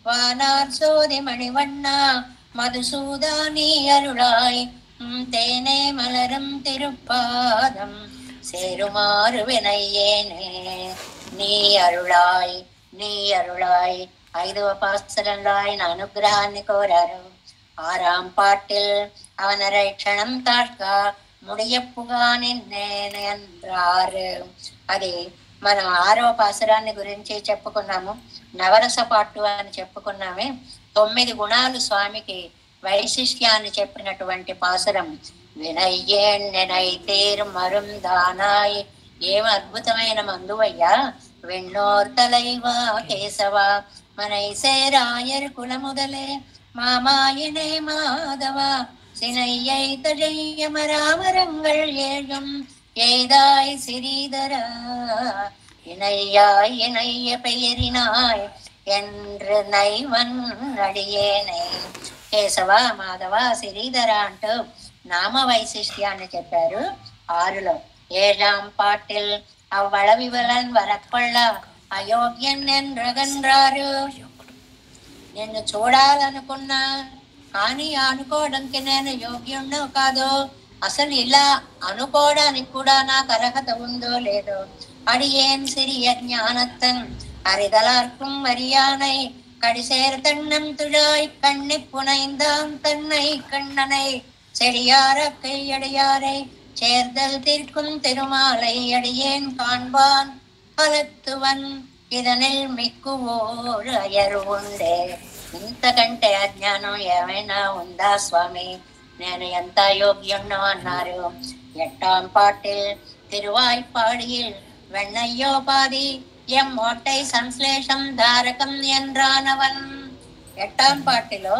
வானார் சோதி மணிவண்ணா மதுசூதா நீ அருளாய் தேனே மலரும் திருப்பாதம் சேருமாறு வினையேனே நீ అరుళాయ్ నీ అరుళాయ్. ఐదవ పాసురంలో ఆయన అనుగ్రహాన్ని కోరారు. ఆరాం పాటిల్ అవన క్షణం తాక ముడియప్పుగా నిన్నేనన్నారు. అది మనం ఆరవ పాసురాన్ని గురించి చెప్పుకున్నాము. నవరస పాటు అని చెప్పుకున్నామే. 9 గుణాలు స్వామికి వైశిష్ట్యాన్ని చెప్పినటువంటి పాసురం. వినయ్యేణ్ణెనై తీర్ మరుం దానాయ్. ఏం అద్భుతమైన మందువయ్యా. వెన్నోర్ తలైవా కేశవా மனை சேராயர் குலமுதலே மாமாயினே மாதவா சினையை தழைய மராமரங்கள் ஏழும் ஏதாய் சிறீதரா இணையாய் இணைய பெயரினாய் என்று నైవన్ అడియేనే. కేశవ మాధవ శ్రీధర అంటూ నామ వైశిష్ట్యాన్ని చెప్పారు 6లో. 7ஆம் பாட்டில் అవ్వళవివలన్ వరకొళ్ళ అయోగ్యన్ ఎండ్రగండ్రారు. నిన్ను చూడాలనుకున్నా కానీ అనుకోవడానికి నేను యోగ్యుణ్ణో కాదో, అసలు ఇలా అనుకోవడానికి కూడా నాకు అర్హత ఉందో లేదో. అడియేన్ సిరియ జ్ఞానத்தன் அறிதலார்க்கும் வரியானை கடிசேர் தன்னம் துழாய் கண்ணி புனைந்தாம் தன்னை கண்ணனை செடியார கையடியாரை சேர்தல் தீர்க்கும் திருமாலை அடியேன் காண்பான் పలత్తువన్ ఇదనిల్ మిక్కువోరు అయరు ఉండే. ఇంతకంటే అజ్ఞానం ఏమైనా ఉందా స్వామి? నేను ఎంత యోగ్యుణ్ణో అన్నారు. ఎట్టాం పాటిల్ తిరువాய்ப்பாడిயில் వెన్నయ్యోపాది ఎం ఓట్టై సంశ్లేషం ధారకం ఎండ్రానవన్. ఎట్టాం పాటిలో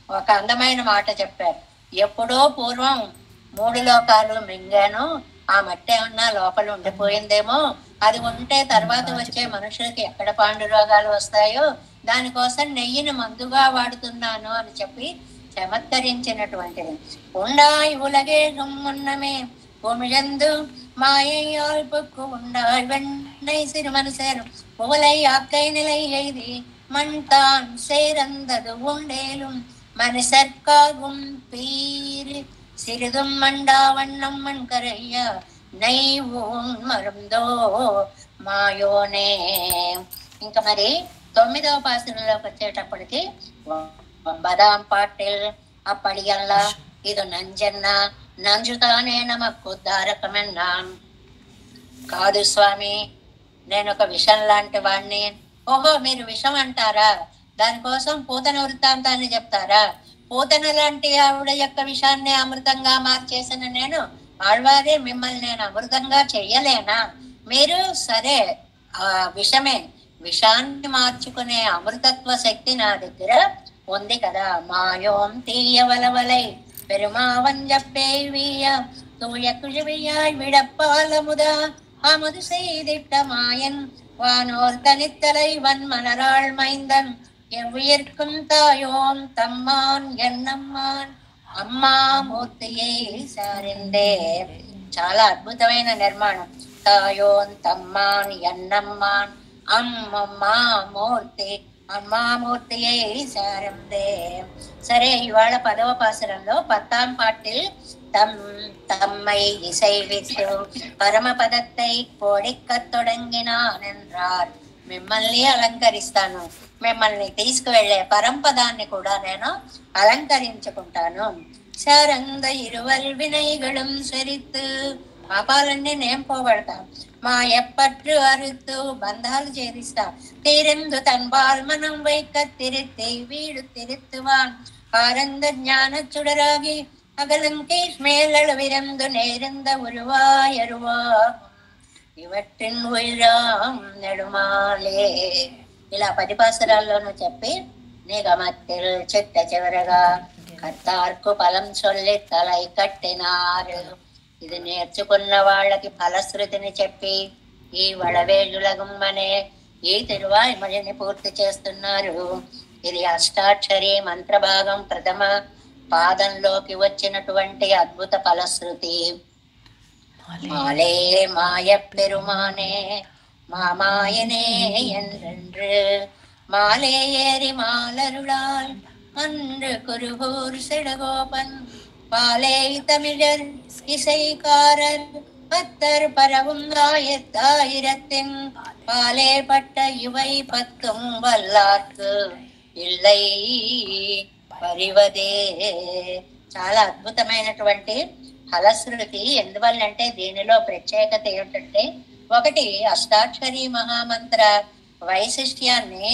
ఒక అందమైన మాట చెప్పారు. ఎప్పుడో పూర్వం 3 లోకాలు మింగాను, ఆ మట్టి ఏమన్నా లోపల ఉండిపోయిందేమో, అది ఉంటే తర్వాత వచ్చే మనుషులకి ఎక్కడ పాండు రోగాలు వస్తాయో దానికోసం నెయ్యిని మందుగా వాడుతున్నాను అని చెప్పి చమత్కరించినటువంటిది. ఉండాయి ఉలగే మున్నమే உமிழந்து மாயையால் புக்கு உண்டாய் வெண்ணை சிறுமனு சேரும் புகழை ஆக்கை நிலை எய்தி மண் தான் சேர்ந்தது உண்டேலும் மனுஷர்க்காகும் பீர் சிறிதும் மண்டா வண்ணம் மண் கரையா నైవూన్ మరుందో మాయోనే. ఇంకా మరి 9వ పాసరంలోకి వచ్చేటప్పటికి బదాం పాటిల్ అప్పడియల్లా ఇది నంజన్న నంజుతానే నమకు దారకమన్నాన్. కాదు స్వామి, నేను ఒక విషం లాంటి వాణ్ణి. ఓహో, మీరు విషం అంటారా? దానికోసం పూతన వృత్తాంతాన్ని చెప్తారా? పూతన లాంటి ఆవిడ యొక్క విషాన్ని అమృతంగా మార్చేసిన నేను ఆళ్వారే, మిమ్మల్ని నేను అమృతంగా చెయ్యలేనా? మీరు సరే ఆ విషమే, విషాన్ని మార్చుకునే అమృతత్వ శక్తి నా దగ్గర ఉంది కదా. మాయోం తీయవలవలై பெருமாவன் ஜப்பேவிய தூய குழுவியாய் விடப்பாலமுதா அமுது செய்திட்ட மாயன் வானோர் தனித்தலை வன்மலராள் மைந்தன் எவ்வியர்க்கும் தாயோம் தம்மான் ఎన్నమ్మాన్ అమ్మా మూర్తియే సారిందే. చాలా అద్భుతమైన నిర్మాణం. తాయోన్ తమ్మాన్ ఎన్నమ్మాన్ అమ్మమ్మా మూర్తి అమ్మామూర్తియే సారందే. సరే, ఇవాళ 10వ పాసురంలో 10ஆம் பாட்டில் தம்மை இசைவித்து పరమపదத்தை కోడిక్కத் தொடங்கினான் என்றார். మిమ్మల్ని అలంకరిస్తాను, మిమ్మల్ని తీసుకువెళ్లే పరంపదాన్ని కూడా నేను అలంకరించుకుంటాను. శారంగ ఇరువల్ వినైగళం సరిత్తు, పాపాలన్నీ నేను పోగొడతా. మాయప్పట్టు అరుత్తు, బంధాలు చేరిస్తా. తీరెందు తన్బాల్ మనం వైక తిరిత్తి వీడు తిరుత్తువాన్ ఆనంద జ్ఞాన చుడరాగి అగలంకేష్ మేళ విరందు నేరంద ఉరువాయరువా ఇవట్టిన్ ఉయిరాం నెడుమాలే. ఇలా 10 పాసురాల్లోనూ చెప్పి నిగమత్తిల్ చిట్ట చివరగా కర్తార్కు ఫలం చొల్లి తలై కట్టినారు. ఇది నేర్చుకున్న వాళ్ళకి ఫలశ్రుతిని చెప్పి ఈ వడవేళ్ళులగుమ్మనే ఈ తిరువాయిమలిని పూర్తి చేస్తున్నారు. ఇది అష్టాక్షరి మంత్రభాగం 1వ పాదంలోకి వచ్చినటువంటి అద్భుత ఫలశ్రుతి. மாலே மாய பெருமானே மாமாயனே என்றென்று மாலே ஏறி மாலருளால் அன்று குருகூர் செடகோபன் பாலே தமிழர் இசைக்காரர் பத்தர் பரவும் ஆயிரத்தின் பாலே பட்ட இவை 10ம் வல்லார்க்கு இல்லை పరివదే. చాలా అద్భుతమైనటువంటి ఫలశ్రుతి. ఎందువల్లంటే దీనిలో ప్రత్యేకత ఏమిటంటే, ఒకటి అష్టాక్షరి మహామంత్ర వైశిష్ట్యాన్ని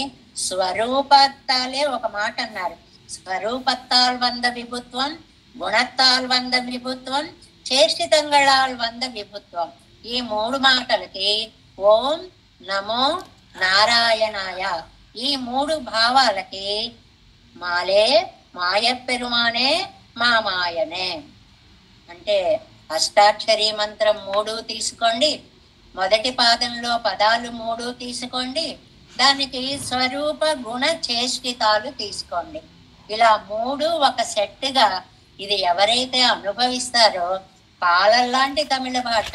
స్వరూపత్తాలే ఒక మాట అన్నారు. స్వరూపత్తాల్ వంద విభుత్వం, గుణత్తాల్ వంద విభుత్వం, చేష్టితంగళాల్ వంద విభుత్వం. ఈ 3 మాటలకి ఓం నమో నారాయణాయ, ఈ 3 భావాలకి మాలే మాయ పెరుమానే మామాయనే అంటే అష్టాక్షరి మంత్రం 3 తీసుకోండి, మొదటి పాదంలో పదాలు 3 తీసుకోండి, దానికి స్వరూప గుణ చేష్టితాలు తీసుకోండి. ఇలా 3 ఒక సెట్గా ఇది ఎవరైతే అనుభవిస్తారో, పాలల్లాంటి తమిళ భాష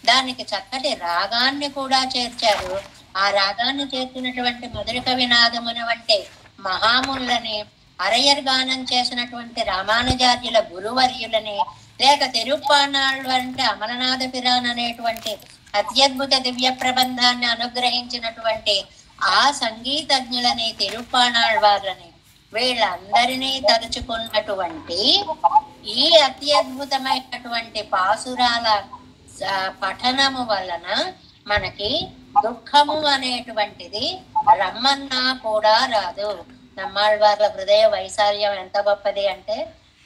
దానికి చక్కటి రాగాన్ని కూడా చేర్చారు. ఆ రాగాన్ని చేర్చినటువంటి మధుర వినాదమున వంటి మహాములని, అరయర్ గానం చేసినటువంటి రామానుజార్యుల గురువర్యులని, లేక తిరుప్పానాళ్ళు అంటే అమరనాథ పిరాన్ అనేటువంటి అత్యద్భుత దివ్య ప్రబంధాన్ని అనుగ్రహించినటువంటి ఆ సంగీతజ్ఞులని, తిరుప్పానాళ్వార్లని, వీళ్ళందరినీ తలుచుకున్నటువంటి ఈ అత్యద్భుతమైనటువంటి పాసురాల పఠనము వలన మనకి దుఃఖము అనేటువంటిది రమ్మన్నా కూడా రాదు. నమ్మాళ్వార్ల హృదయ వైశాల్యం ఎంత గొప్పది అంటే,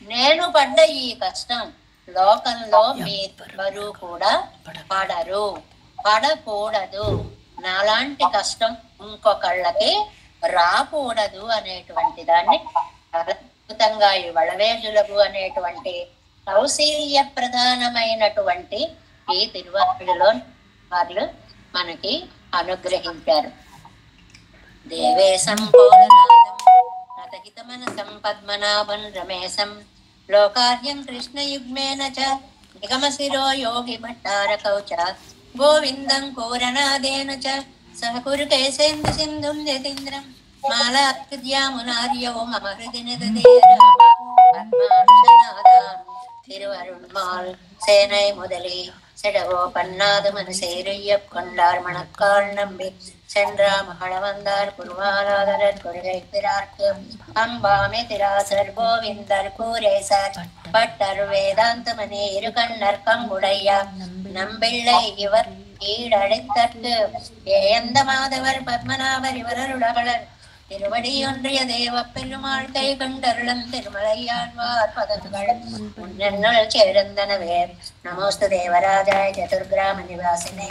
నేను పడ్డ ఈ కష్టం లోకంలో మీరెవరూ కూడా పడరు, పడకూడదు. నాలాంటి కష్టం ఇంకొకళ్ళకి రాకూడదు అనేటువంటి దాన్ని అద్భుతంగా ఈ వళవేజులగు అనేటువంటి కౌశల్య ప్రధానమైనటువంటి ఈ తిరువారులో వారు మనకి అనుగ్రహించారు. దేవేశం రతహితమనసం పద్మనాభం రమేశం లోకార్యం కృష్ణయుగ్మేన చ నిగమశిరో యోగి భట్టారకౌ చ గోవిందం కోరనాదేన చ సహకురు కేశేందు సింధుం యతీంద్రం మాలాద్యామునార్యో మమ హృది திருவருள்மால் சேனை முதலி செடவோ பன்னாது மனசேரிய கொண்டார் மணக்கால் நம்பி சென்றா மகளவந்தார் குருவாலாதரர் கொள்கை பிறார்க்கு அம்பாமே திராசர் கோவிந்தர் கூரேசர் பட்டர் வேதாந்தமணி இரு கண்ணர் கங்குடையா நம்பிள்ளை இவர் ஈடழைத்தற்கு ஏந்த மாதவர் பத்மநாபர் இவரருடவளர் திருவடியொன்றிய தேவ பெருமாள் கை கண்டருளம் திருமலையாழ்வார் பதங்கள் முன்னென்னல் சேர்ந்தனவே. நமோஸ்து தேவராஜாய சதுர்கிராம நிவாசினே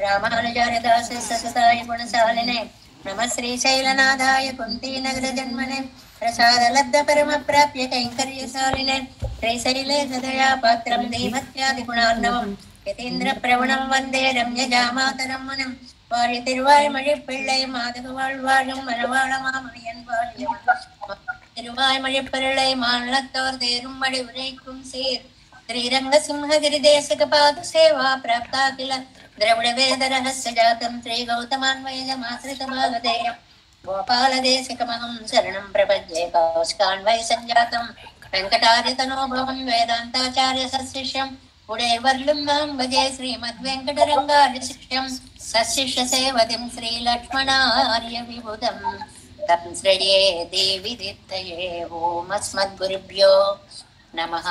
ராமானுஜாரியதாச சசுதாய குணசாலினே நம ஸ்ரீசைலநாதாய குந்தி நகர ஜன்மனே பிரசாத லப்த பரம பிராப்ய கைங்கர்யசாலினே ஸ்ரீசைலே சதயா பாத்திரம் தீமத்யாதி குணார்ணவம் யதீந்திர பிரவணம் வந்தே ரம்யஜாமாதரம் முனம் வாழி திருவாய்மொழி பிள்ளை மாதகு வாழ்வாழும் மனவாழ மாமணியன் வாழியம் திருவாய்மொழி பிள்ளை மாநிலத்தோர் தேரும் மழி உரைக்கும் சீர் ஸ்ரீரங்க சிம்ஹகிரி தேசக பாது சேவா பிராப்தா கில திரவிட வேத ரகஸ்ய ஜாதம் ஸ்ரீ கௌதமான்வய மாத்ரிக பாகதேயம் கோபால தேசிகமகம் சரணம் பிரபத்யே கௌஸ்கான்வய சஞ்சாதம் வெங்கடாரிய தனோபவம் வேதாந்தாச்சாரிய சசிஷ்யம் உடையவர்லும் நாம் பஜே ஸ்ரீமத் வெங்கடரங்காரிய சிஷ்யம் சசிஷ்ய சேவதிம் ஸ்ரீ லக்ஷ்மணாரிய விபுதம் தம் ஸ்ரீயே தேவி தித்தயே ஓம் அஸ்மத் குருப்யோ நமஹ.